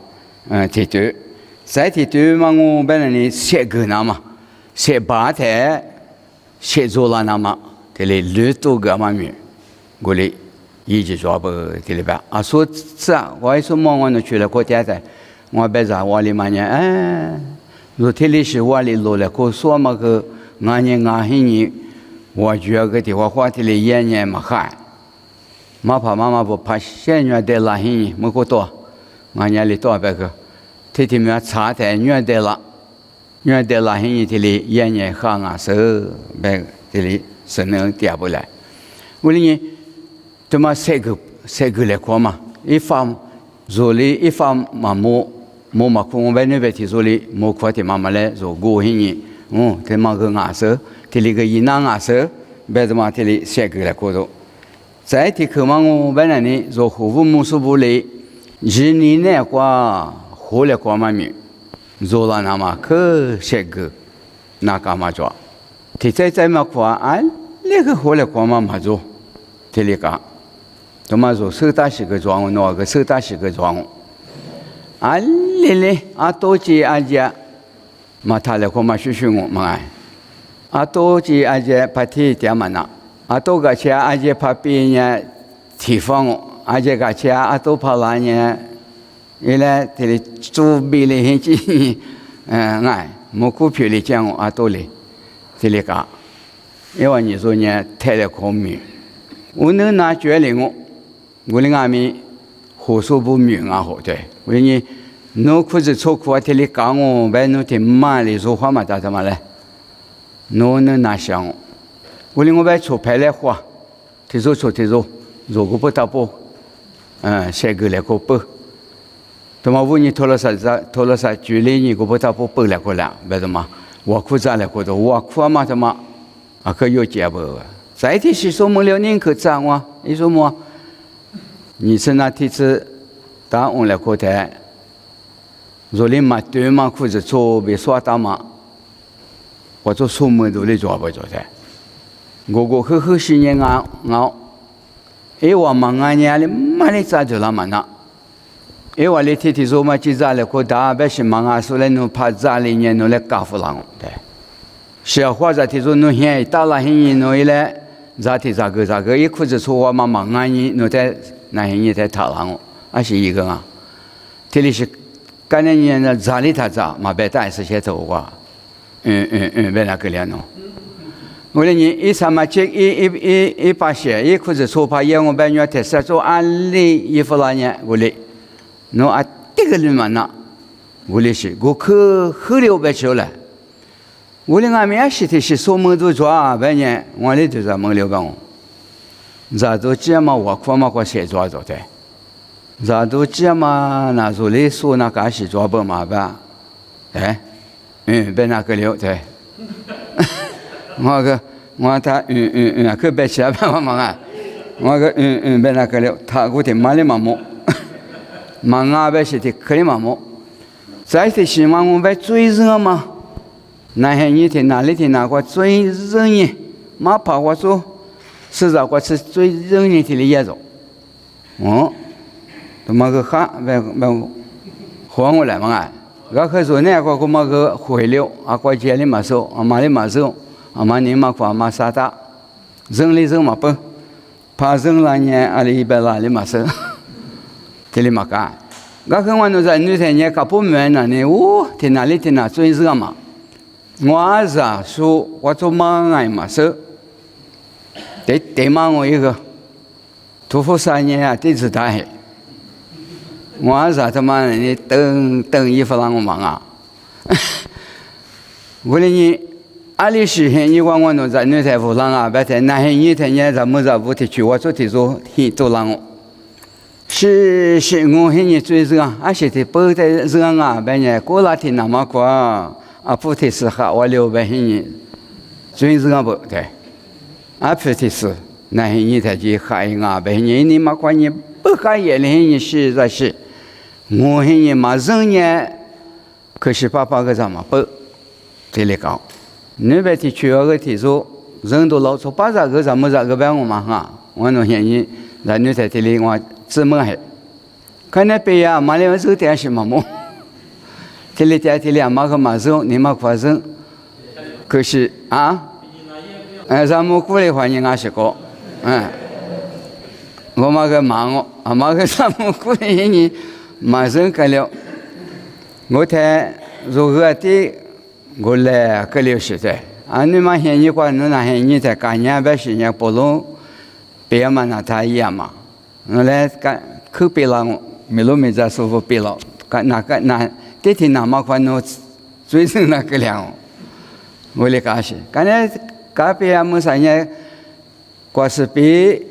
提对，再提对嘛我本来呢写个那嘛，写把台写做了那么，这里六多个嘛面，我哩。一直做不这里边啊，说是啊，我还说忙完了去了过点的，我别在我里面呢，如天里是我里落了，可说嘛个俺年俺黑年，我觉个地方话题里演年嘛嗨，嘛怕妈妈不怕现在的拉黑年，没个多，俺年里多别个，天天们查的远的了，远的拉黑年天里演年哈俺手别天里是能点不来，我哩呢，他妈三个来看嘛，一方做哩一方嘛冇嘛看我们那边提出哩，冇看的妈妈来做过黑年，他妈个俺手，天里个一拿俺手，别他妈天里三个来看到。在提科嘛，我本来呢做服务木苏布里，一年呢qua后来qua嘛咪，做了那么可三个，那干嘛做？提在嘛qua啊，那个后来qua嘛做，天里讲，他妈做手打是个装，那个手打是个装。啊，哩啊多吉阿姐，嘛他来看嘛学我嘛哎，啊多吉阿姐拍体点嘛呐，啊多个车阿姐拍边呢地方哦，阿姐个车啊多拍哪呢？伊来这里做比哩很紧，哎，没股票里讲啊多哩，这里讲，因为你说呢太来看命，我能拿决定我哩阿咪。火速不明啊，好对，为你侬裤子穿裤啊，天里讲我，别侬听慢里说话嘛，咋么嘞？侬能拿想我，我哩我别出牌来花，提出如果不打不，三个来个不，他妈问你拖了啥距离你个不打不来个了，别的嘛，我裤子来个的，我裤嘛他妈啊可有结不？再提是说么了，宁可咋我？你说么？你是那天子打我来过台，若你买对嘛裤子做别耍打嘛，我做什么都来做不做台。我呵些年我，我忙啊年里买来咋就那么那，我来天天做嘛几咋来过打，别是忙啊，所以侬怕咋里年侬来搞不啷对。小伙子天做侬现打了现年侬一来，咋个一裤子做我嘛忙啊年侬在。那些人在讨论我，还是一个啊。这里是干那年的咋里他咋，嘛别带是些走过，别那个了喏。我哩你一上嘛接一把鞋，一裤子粗怕烟我别女特色做安利衣服那年我哩，侬啊这个人嘛那，我哩是我可后来我别去了，我哩俺们也是的是说么都做啊，别年我哩就是么了帮我。咋都这么我看嘛我写抓着的，咋都这么那做里说那个是抓不嘛吧？哎，别那个了对，我他可别吃吧嘛啊，我个别那个了，他我的买的嘛么，嘛啊别是的可以嘛么，再的是嘛我别追人嘛，那些你的哪里的那个追人呢？嘛怕我说。是咋个是最人人体的也种，他妈个哈别还我来嘛啊！我可说那个嘛个回流啊，过节里嘛收，啊妈里嘛收，啊妈你嘛夸嘛啥的，人里人嘛不，怕人了呢，啊里边啦里嘛收，这里嘛干。我看我那在女生呢，搞不明那呢，在哪里在哪最热嘛？我是说我做嘛爱嘛收。对嘛我一个，屠夫3年啊，对子大黑。我啥他妈你等衣服让我忙啊！我哩你，阿里时间你管我弄在女财富上啊，别在那些女的呢，咱们在屋里去，我做的做，都让我。是我现在最热，而且的不在热啊，别呢过那天那么过啊，不的是哈，我600现最热不对。啊，不的是，那些人他就还啊，别人你嘛管你不还也那些人是在是，我些人嘛人呢，可是爸个怎么不？这里讲，你别提去那个提出，人都老出把这个怎么这个办我嘛哈，我那些人在你在这里我怎么还？看那边呀，马来手电是嘛么？这里在这里嘛个嘛人，你嘛发生，可是啊。咱们过来话你俺是个，我嘛个忙哦，嘛个咱们过来你马上干了，我睇如果的我来个60岁，你嘛现你管侬那现你在干年百10年不弄，别嘛那他一样嘛，我来干去别了，没路没在舒服别了，干那个那这天那么管侬最生那个量，我来干些，干那干别么啥呢？过是别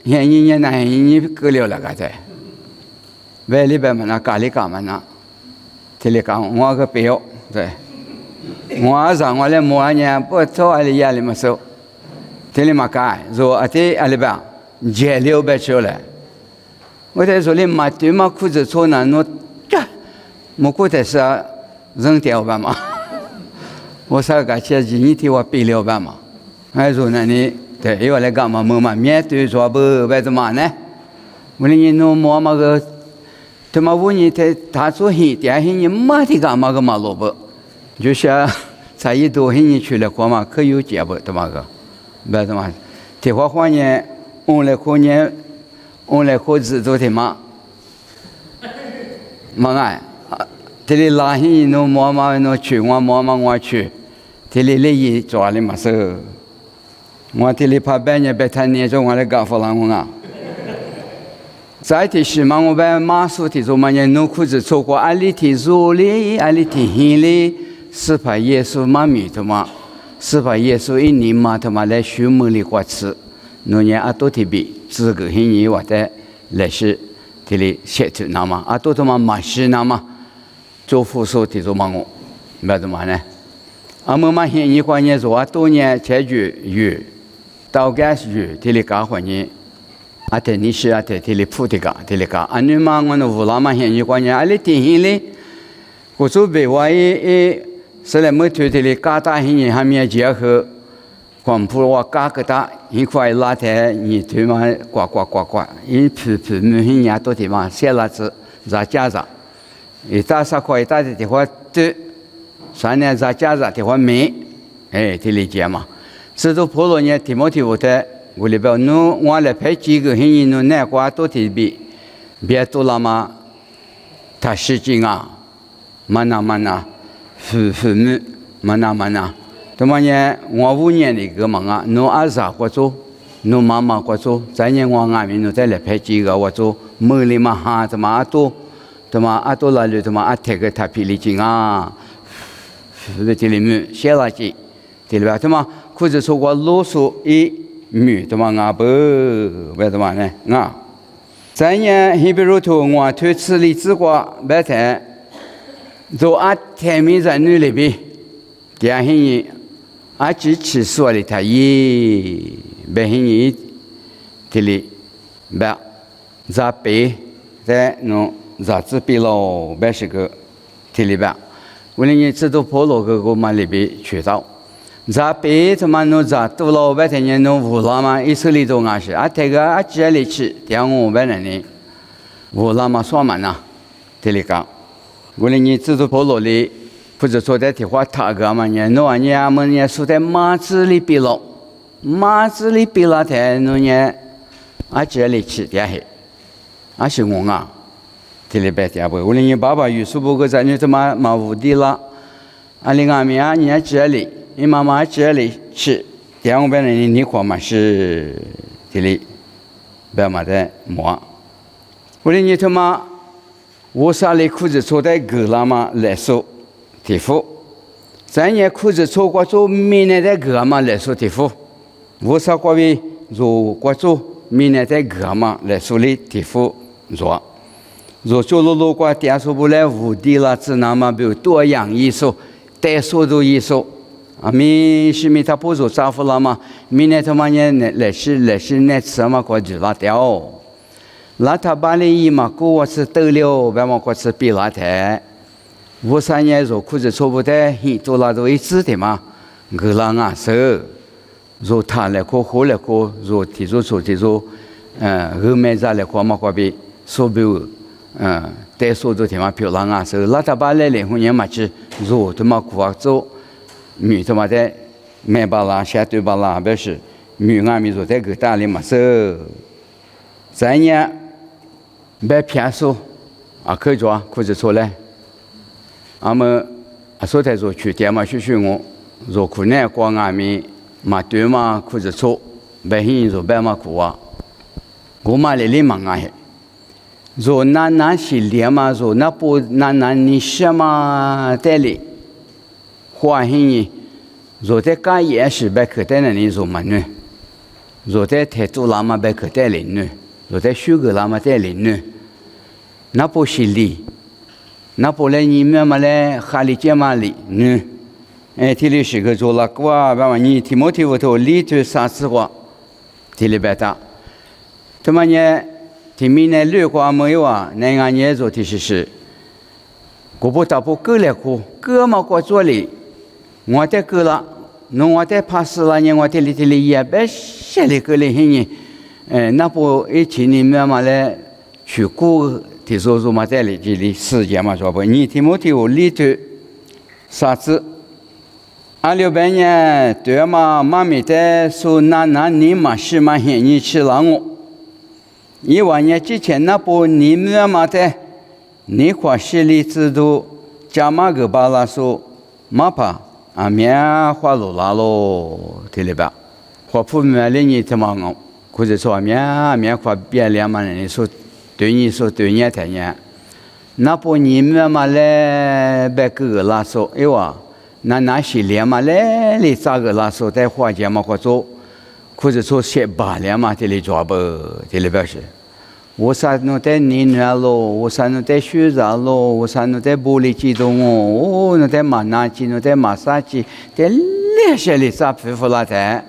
现你那现你个了了个在，外里边嘛那家里干嘛那，这里干我个别对。我让我来摸呢，不做阿里压力么收，这里嘛干，说阿这阿里边节流别出来，我在说你嘛对嘛裤子穿呢，我这么过的是扔掉吧嘛，我说个这你替我背了吧嘛，还说那你对，因为来干嘛么嘛面对说不为什么呢？我你弄摸嘛个，他妈问你他做黑点黑你嘛的干嘛个嘛萝卜？就是才一多黑你去了过嘛，可有结不对嘛个？为什么？这话呢，我来过年，我来过日子的嘛，嘛哎，这里拉黑侬摸嘛侬去，我摸嘛我去，这里利益抓的嘛是，我这里怕半年别太年中我来搞不了我啊。再提示嘛，我把马术提做嘛呢，侬裤子穿过，阿里提肉哩，阿里提黑哩。是怕耶稣妈咪他妈，是怕耶稣一年嘛他妈来学门里过吃，侬年阿多特别，这个黑年或者来是这里写出那么，阿多他妈马是那么，做副手提做嘛我，没怎么呢？阿么嘛黑年过年做阿多年才月，到该月这里搞过年，阿在你是阿在这里铺的搞，这里搞，阿你嘛我那乌拉嘛黑年过年阿里天黑哩，我做别话是来没推这里嘎达黑人还没结合，广普话嘎个达一块拉台你推嘛呱，一批没黑人多地方写了字在家上，一打啥块一打的地方对，三年在家上地方没，哎，这理解嘛？这都普罗呢，提摩提我的我里边侬我来拍几个黑人侬南瓜多提比，别多了嘛，他实际啊，慢呐。父母嘛那，他妈呢？我5年的个嘛啊，侬儿子我做，侬妈妈我做，再呢我外面侬再来拍几个我做，门里嘛哈他妈阿多那里他妈阿贴个他皮里筋啊，是这里面写了几，这里边他妈裤子穿过啰嗦一米他妈啊不，为什么呢？啊，再呢，你比如说我推吃荔枝瓜白菜。做阿天面在女里边，第二天阿只吃说的他也，白天这里白，在白在弄在这边咯，白是个这里边，为了你知道破落个嘛里边去到，在白他妈弄在多了白天你弄乌拉嘛，一手里头阿是阿这个阿这里吃，第二我白人呢，乌拉嘛算嘛呐，这里讲。为了你知道破落里，或者说在地方他个嘛呢？侬啊，你阿们呢说在马子里边了，马子里边了台，侬呢啊这里吃点嘿，啊是我啊，这里边点不？为了你爸爸有时不过在你他妈屋地了，啊另外面啊你这里，你妈妈这里吃，点我边人你看嘛是这里，别嘛的摸，为了你他妈。我啥里裤子穿在狗了嘛来说提付，咱也裤子穿过做明年的狗嘛来说提付，我啥过为做过做明年的狗嘛来说里提付做做路过点说不来无地了，只那么比如多样艺术、带速度艺术啊，是他不做丈夫了嘛，明年他妈呢来是那什么过去了掉。那他把你一嘛，我是得了，别么我是比拉台。我3年做裤子穿不得，很多那都一致的嘛。我那啊是，做他来过，后来过，做提做，后面再来过嘛，过比手表，带手都他妈漂亮啊是。那他把来领婚年嘛去做他妈过做，米他妈的买巴拉，下对巴拉，不是米啊米做在个大里嘛是，3年。买偏数啊，可以做裤子出来。俺们所在做去点嘛去去我，做苦难光外面嘛对嘛苦着错，百姓做白嘛苦啊，我嘛来忙啊嘿，做那是连嘛做那不那你什么带哩，欢喜你，做在家也是白可带那里做嘛呢，做在台州那嘛白可带哩呢，做在苏格那嘛带哩呢，那不是哩。那不来你们嘛来哈里接嘛里呢？这里是个做了个话，把嘛你提摩提我头里头啥子话，这里白搭。他妈呢，提米呢略过没有啊？那俺呢做的是，我不打不够了个，够嘛过做哩，我得够了，侬我得怕死了呢，我这里也别写里个里hin呢，那不一起你们嘛来去过。提说嘛在里这里时间嘛说不，你提摩提我里头啥子？26年对嘛妈咪的说那你嘛是嘛嫌你吃了我，1万年之前那不你们嘛的，你花实力制度加嘛个巴拉说嘛怕啊面花路拉咯，对了吧？花铺面里你怎么我，或者说面花别两嘛人说。对你说对你太年，那不你们嘛来别个拉手，哎哇，那些连嘛来你咋个拉手在花钱嘛或做，或者说写罢了嘛这里做不这里表示，我啥弄在你那咯，我啥弄在学啥咯，我啥弄在玻璃机动哦，弄在马拿机，弄在马杀机，在那些里啥皮肤拉在，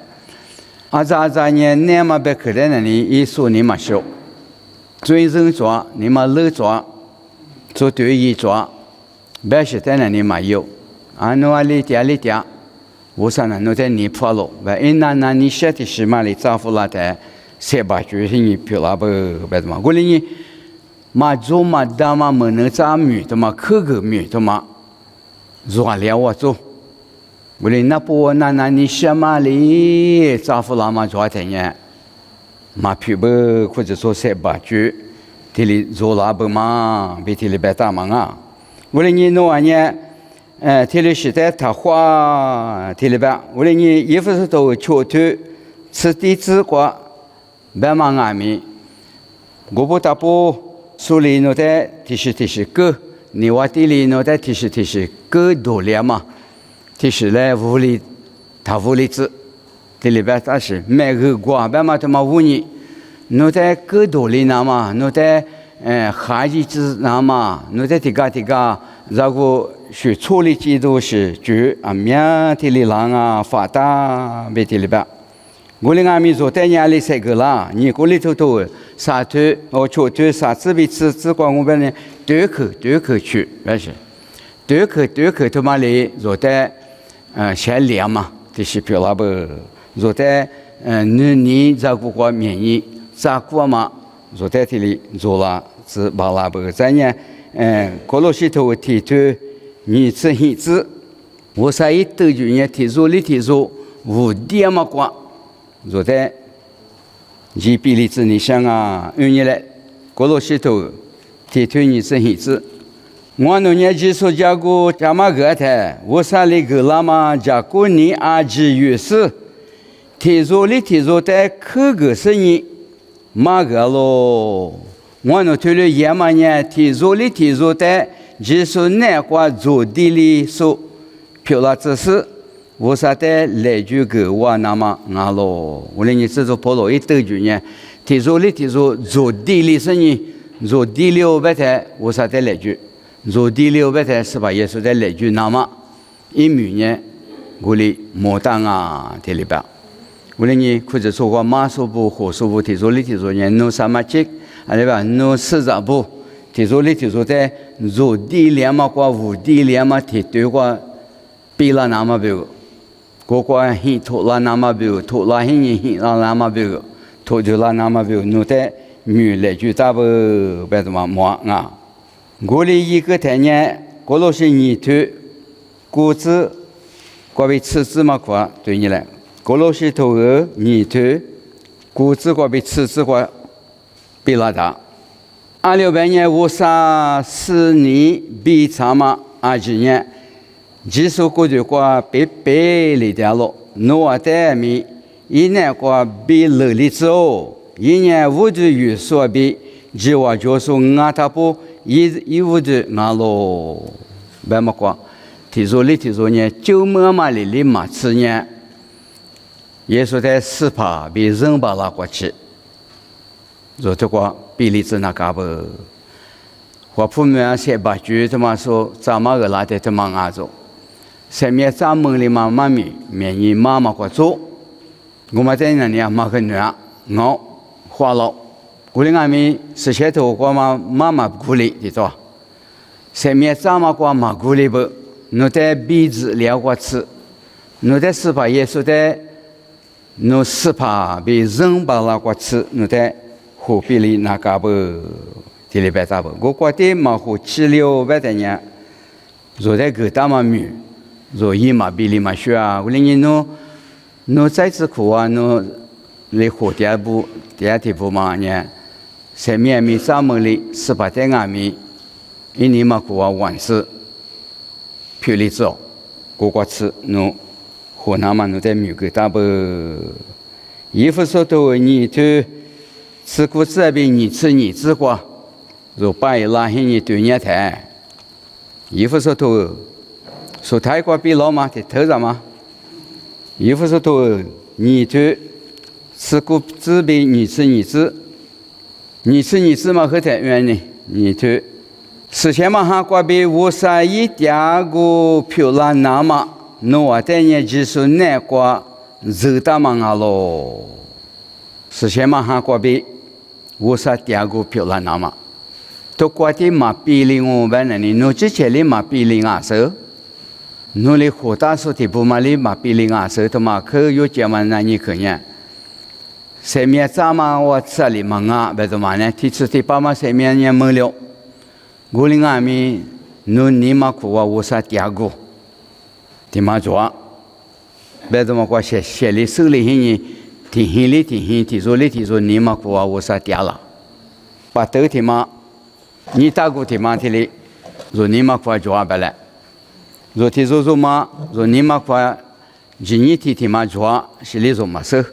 咋年那嘛别个在那里一说你嘛说。尊人抓，你嘛乐抓，做对义抓，别是在那里嘛有，侬里嗲，我啥呢？侬在你破了，那你写的是嘛里丈夫拉的，谁把就是你漂了不？别的嘛，我哩你嘛做嘛大嘛没能咋米的嘛，可个米的嘛，做了我做，我哩那不那你写嘛里丈夫拉嘛抓的呢？嘛皮不或者说谁把住，这里做拉不嘛，比这里白大忙啊！我哩你弄完呢，这里是在他花，这里白，我哩你衣服是都全脱，吃地子瓜，白忙外面，我不打不手里弄的提示个，你话地里弄的提示个多了嘛，提示来屋里，他屋里子。这里边但是每个国别嘛他妈5年，侬在各多里那嘛，侬在哈日子那嘛，侬在这个，然后学处理制度是就面这里人啊发达别这里边，我哩俺们做在家里这个啦，你过里头啥头我全头啥子别只管我们呢对口去，但是对口他妈里做在先练嘛，这是表达不。若在你照顾过免疫，照顾嘛，若在这里做了是巴拉不在呢，过了些头提出你这一子，我啥一都就呢提出无点嘛光，若在一比例子你想啊，用你来过了些头提出你这一子。我那年纪说加过加嘛个台，我啥里个啦嘛加过你2G月事。提出在客个生意，嘛个咯？我那推了也嘛呢？提出在就是那块做地里说，漂了只是我啥的来句个话那么俺咯？我连你这做跑了一兜句呢？提出做地里生意，做地里白台我啥的来句，做地里白台是吧？也是在来句那么1米呢？我哩莫当啊，这里边。我哩你或者说过马术部、火术部提出呢，弄什么节，对吧？弄40部提出在做地连嘛，过无地连嘛，提对过比了那么多，个很拖了那么多，拖了很了那么多，拖就了那么多，弄在女来就咋不别怎么忙啊？我哩一个台呢，过了是泥土，谷子，过为吃子嘛过对你来。过了些头儿泥土，谷子过被吃子过被拉大。26年54年比查嘛，20年，技术过就过被里掉了，诺代米一年过被勒里走，一年无的与所比，计划就是俺他不一无的俺咯，白么过，提出呢，就么里嘛吃呢，耶稣在死怕被人把拉过去，做这个比例子那嘎不，我父母先把句他妈说，咱们个拉的他妈俺做。上面咱们的妈妈咪，面你妈妈过做，我们在那里妈个女儿，我花了，鼓励俺们是些头过妈妈鼓励的多，上面咱们过妈鼓励不，侬在鼻子聊过吃，侬在死怕耶稣在，侬死怕被人把那过吃，侬在河边里那个不，这里边咋不？我觉得嘛河7、6百多年，坐在个大嘛米。若伊嘛比里嘛学啊，我哩侬再次苦啊，侬来活第二步嘛呢？前面咪咱们哩18代俺咪，一年嘛苦啊完事，漂里走，过吃侬河南嘛侬在米个大不？衣服说头你头吃过这边你吃过，若把伊拉黑你对年台，衣服说头。说泰国比老嘛的头上嘛，衣服说头你头吃过自备你吃嘛和太远呢，你头事先嘛哈过比51点个漂亮那嘛，侬带你技术难过热大嘛啊咯，事先嘛哈过比51点个漂亮那嘛，都过的嘛比例我们那里侬之前的嘛比例啊手。侬哩火大说的不嘛哩嘛比例啊，手头嘛可有节嘛那你可呢？上面咱嘛我这里嘛啊，别的嘛呢？提出的爸妈上面也没了，我哩俺们侬你嘛苦啊，我啥第二个，的嘛做，别的嘛我写里手里呢，提出你嘛苦啊，我啥第二了，把头的嘛，你大个的嘛的哩，说你嘛苦啊做不来。若提做嘛，若你嘛夸，今年提嘛做，是里做嘛事。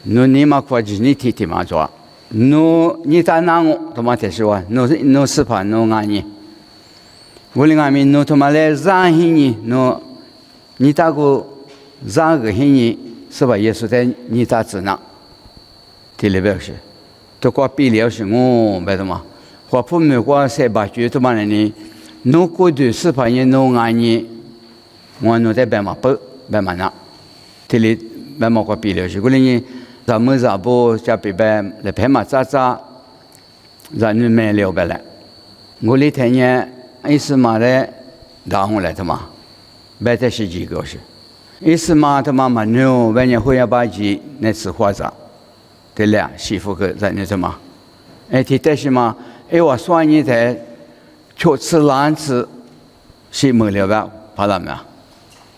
侬你嘛夸今年提嘛做，侬你打哪我，他妈才说，侬是怕侬安尼。我哩俺们侬他妈来让黑你，侬你打个让个黑你，是吧？耶稣在你打子呢，这里边是，都过比了是我白的嘛，或父母过三八句他妈的呢，侬过度是怕人侬安尼。我侬在白马不白马那，这里白马过比了是，过哩咱们咱不加比白来白马扎，咱们买了白来。我哩天年一时嘛来打回来的嘛，白的是几个是，一时嘛他妈牛晚年会要把鸡那吃花子，对了媳妇个咱那什么，提但是嘛，我说你在吃烂吃，是没了吧？怕了没有？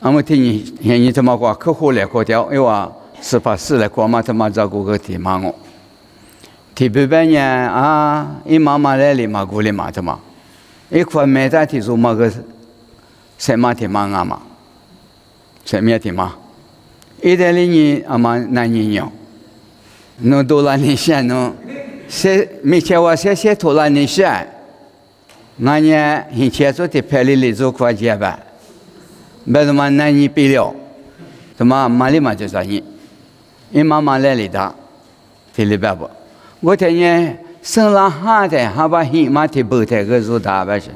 俺们听你他妈话客户来过掉，18来过嘛他妈照顾个提嘛我，提不半年啊，一妈妈来里嘛过里嘛他妈，一块买单提出嘛个什么提嘛俺嘛，什么提嘛，一代里你俺嘛男人用，侬多了你些侬，没钱我些多了你些，俺呢以前做的派里做快捷吧。别他妈男人比了，他妈妈里嘛就啥人，因妈妈来里的，这里边不，我天年生了哈的，还把黑马的白的个做大白是，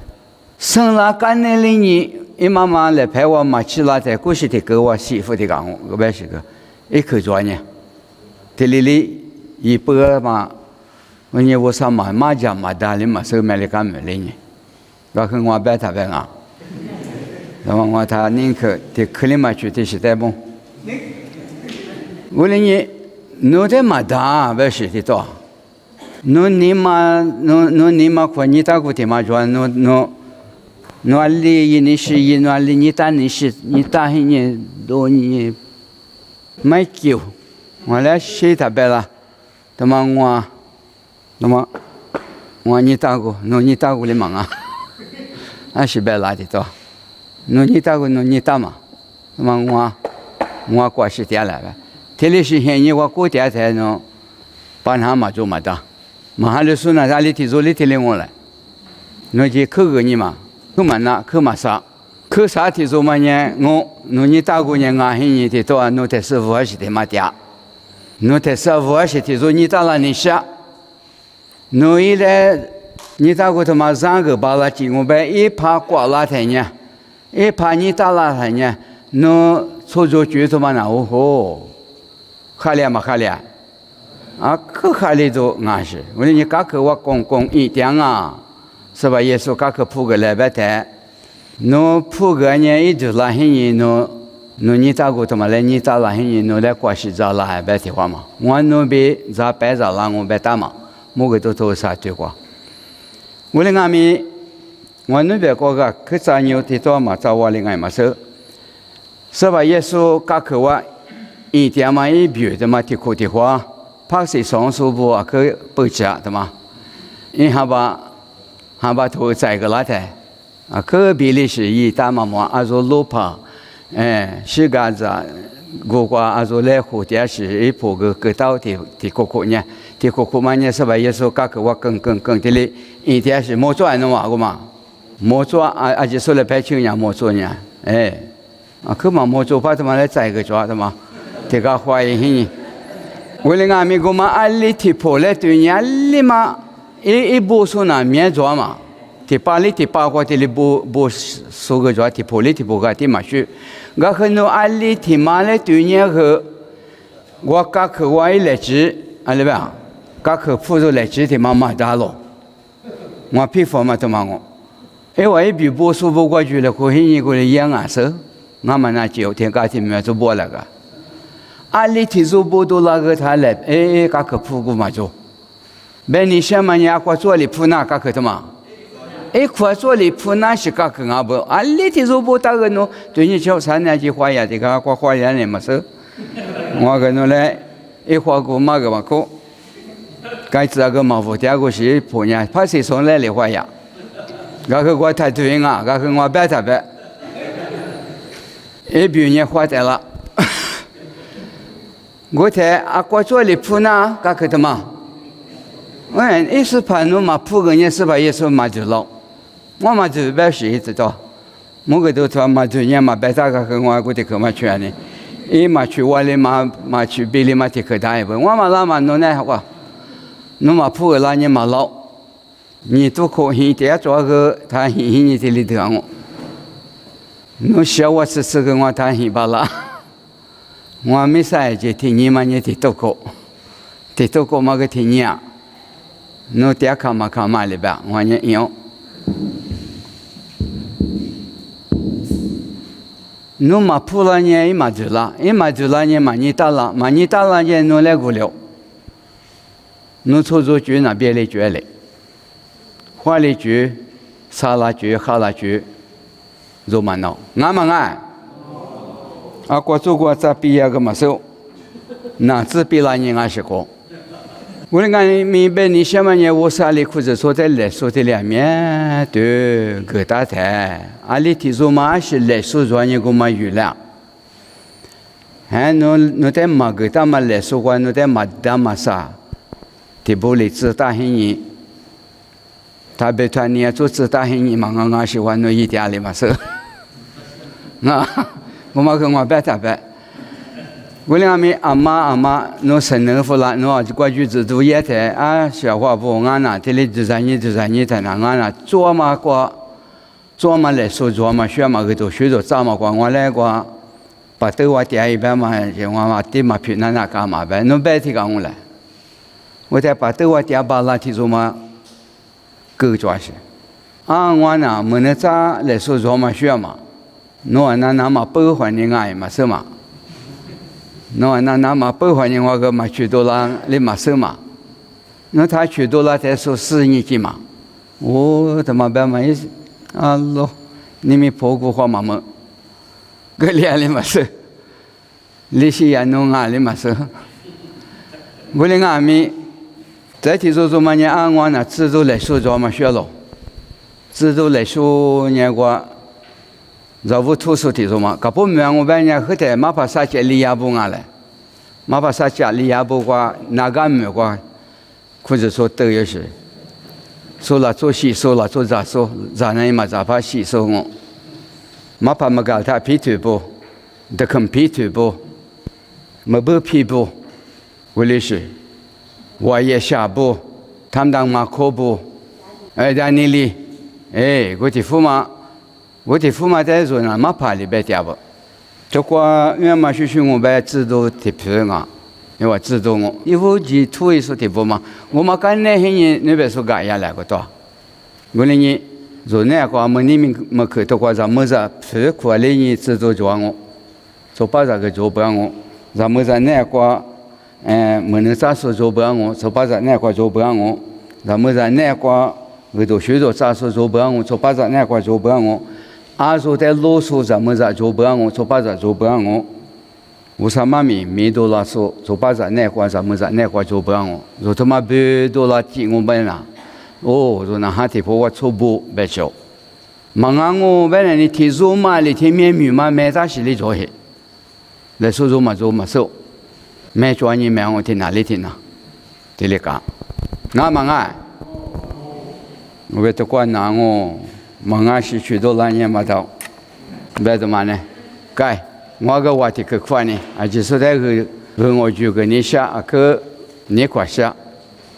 生了干那里呢，因妈妈来陪我嘛去了在过去的给我媳妇的讲我白是个，一口做呢，这里一百嘛，我呢我上马家嘛大里嘛收买了干么里呢，我跟我白他白啊。那么我他宁可在克里马去的是在不？我哩你，侬在马达不是的多，侬你嘛可你打过的嘛说侬里你是侬里你打你是你打黑你多你没救，我来谁他白了，他妈我你打过，侬你打过的嘛啊，还是白拉的多。侬你大个侬你大嘛，那么我过去点来呗。这里是现你我过点才能帮他嘛做嘛的，马上就说那啥里提做里提领我来，侬就扣个你嘛，扣嘛那扣嘛啥，扣啥提做嘛呢？侬你大个人俺黑你的多，侬才师傅还是得嘛点，侬才师傅还是提做你大了你下，侬一来你大个他妈3个把了进我呗，一怕挂了台呢，一怕你大了台呢，侬出做局他妈那哦。哈里嘛哈里啊，可哈里都俺是，我说你刚去我公一点啊，是吧？耶稣刚去铺个来白台，侬铺个呢一直拉黑你，侬你咋个他妈来？你咋拉黑你？侬来关系咋拉还白的话嘛？我侬别咋白咋拉我白打嘛，某个都做啥对话？我的俺们，我侬别个个去咋牛的多嘛？咋我的俺嘛说，是吧？耶稣刚去我。一点嘛一表的嘛，提苦的话，怕是上手不啊？可不吃的嘛？因还把头摘个来台，可比例是一大嘛嘛，做路帕，是个子，我做来蝴蝶是一铺个刀的苦呢，的苦嘛呢是吧？也是个我更的嘞，一点是没做那嘛个嘛，没做就说来白青呀没做呢，可嘛没做，怕他妈来摘个抓的嘛。这个怀疑，为了俺们我们安利提破来对人安利嘛，一部说那面做嘛，提巴里提巴过提里不说个做提破里提破个提嘛去，我很多安利提嘛来对人和，我刚去我一来吃，安利吧，刚去负责来吃提嘛嘛打了，我批发嘛都嘛我，我一比不说不过去了，可惜你过来养俺手，我们那就天家庭面做不了个。阿里提出不多那个他来，嘎可铺过嘛做，别你想嘛，你阿过做里铺那嘎可的嘛，过做里铺那是嘎可阿不，阿里提出不大个喏，对你叫3年级花呀，这个过花园里嘛是，我个喏来，花过嘛个嘛过，该这个嘛不第二个是铺呢，怕是从来里花呀，嘎可我太对啊，嘎可我白他白，比你花的了。我在过做里铺呢，干可的嘛？一时怕侬嘛铺个人是吧？也是嘛就老，我嘛就白学知道，某个都说嘛就人嘛白啥个跟我过的可嘛去呢？嘛去我里嘛去别里嘛的可大一分，我嘛拉嘛侬那话，侬嘛铺个拉人嘛老，你都可以点做个他你这里头我，侬小我是个我他罢了。我没啥就听你嘛，你听多个嘛个听你啊，侬点看嘛里边，我也有。侬嘛铺了呢，嘛就了呢嘛你打了呢，侬来过了，侬出租局那边来决嘞，花里局、沙拉局、哈拉局，做嘛闹，俺嘛俺。过做过这毕业个嘛时候，那只比那年俺是过。我俺明白你什么呢？我啥里裤子说在来说的两面对个大台，阿里提出嘛是来说专业个嘛有了。侬在嘛个大嘛来说过，侬在嘛大嘛啥？提不里自大很人，他别说你做自大很人嘛，俺喜欢侬一点里嘛是，我嘛跟我白他白，我俩们阿妈，侬生能服了，侬过去自读也在小花不俺那这里就让你在那俺那做嘛来说做嘛学嘛个都学着咋嘛我来过，把头我点一般嘛，就我嘛点嘛皮那干嘛呗，侬白提讲我来，我在把头我点把那提做嘛，够抓些，我那没那咋来说做嘛学嘛。侬那嘛保护你爱嘛是嘛？侬那嘛保护你我个嘛去多了你嘛是嘛？那他去多了才说4年级嘛？怎么办嘛？咯，你们婆姑话嘛么？个脸里嘛是，你是也弄啊里嘛是？我的俺们在提出嘛呢？我那制度来说做嘛学了，制度来说呢我。เราวุฒิสุติสมากับผมเมืองอุบลเนี่ยคือแต่มาภาษาเจริยาบุงอะไรมาภาษาเจริยาบุกว่านาการเมืองว่าคุณจะ说对也是说了做戏说了做咋说咋能嘛咋怕戏说我มาพามากาท่าพิถุบุเด็กคนพิถุบุมาเบื่อพิบุวิลิสิวายชาบุทำดังมาโคบุดานิลีกูที่ฟูมาแต่ส่วนนั้นมาพาลิเบติอาบุทุกว่าเนี่ยมาช่วย我ไป制度ที่เพื่อนอ่ะเนี่ยว่า制度我อีฟูจีทุยสุดที่บุมา我มากันเนี่ยเห็นเนี่ยแบบสุกายาแล้วก็ตัวกูเนี่ย昨天我们你们没看到过，咱们这是过来你制作做我，做把这个做不让我，咱们这那个没能咋说做不让我，做把这那个做不让我，咱们这那个为了学着咋说做不让我，做把这那个做不让我，俺说在啰嗦咱们这做不让我，做把这做不让我，我啥妈咪没多拉说，做把这那个咱们这那个做不让我，做他妈别多拉提我们啦。说那哈提婆我错不白笑，忙啊我本来你提做嘛，你提面米嘛，没啥事你做些，来说做嘛说，没做你没我提哪里提哪，提里讲，那忙啊，我为这关那我忙啊是去到那年嘛到，别的嘛呢，该我个话题可快呢，而且说那个我就跟你下啊个你快下。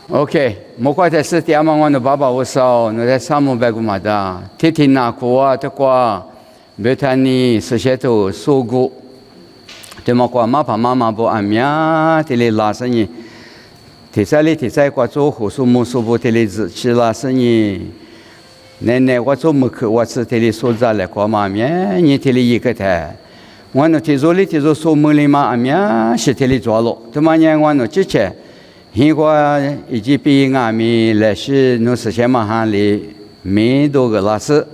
OK， 莫怪在是点嘛，我的爸爸我少，那在沙漠白古马达，天天拿过啊，这个别谈你这些都说过，这么过妈爸妈妈不安眠，这里拉生意，这在过做护士木说不这里只吃拉生意，奶奶我做木刻我是这里说咋来过嘛面，你这里一个台，我那这做说木里嘛安眠是这里做了，这么年我那之前。hiện qua chỉ bị ngã mi lệ sĩ nó sẽ xem mà hàng li mi đồ cái lá sư,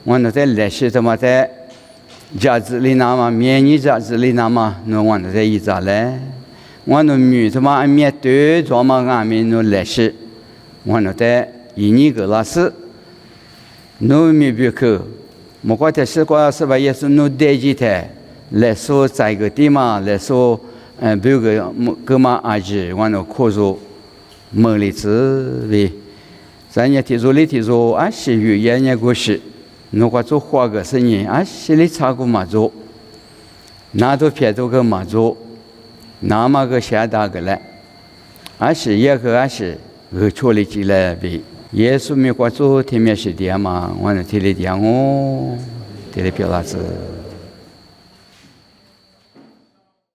ngoài nó thế lệ sĩ thầm thế giá trị li nam mà miễn như giá trị li nam mà nó ngoài nó thế ý giá lệ, ngoài nó mi thầm mà miễn tuyệt cho mà ngã mi nó lệ sĩ, ngoài nó thế ý như cái lá sư, nó mi bị cứ, một cái thế sự qua sự vậy sự nó đề gì thế, lệ số tại cái tim mà lệ số biểu cái mà ai chỉ quan nó khó rồi mở lịch sử vì咱也提出来提出啊是语言也过是如果做花个生意啊是你查过嘛做拿到撇到个嘛做那么个下大个来啊是也个啊是个处理起来比耶稣没过做天面是点嘛我那提了点哦提了表达是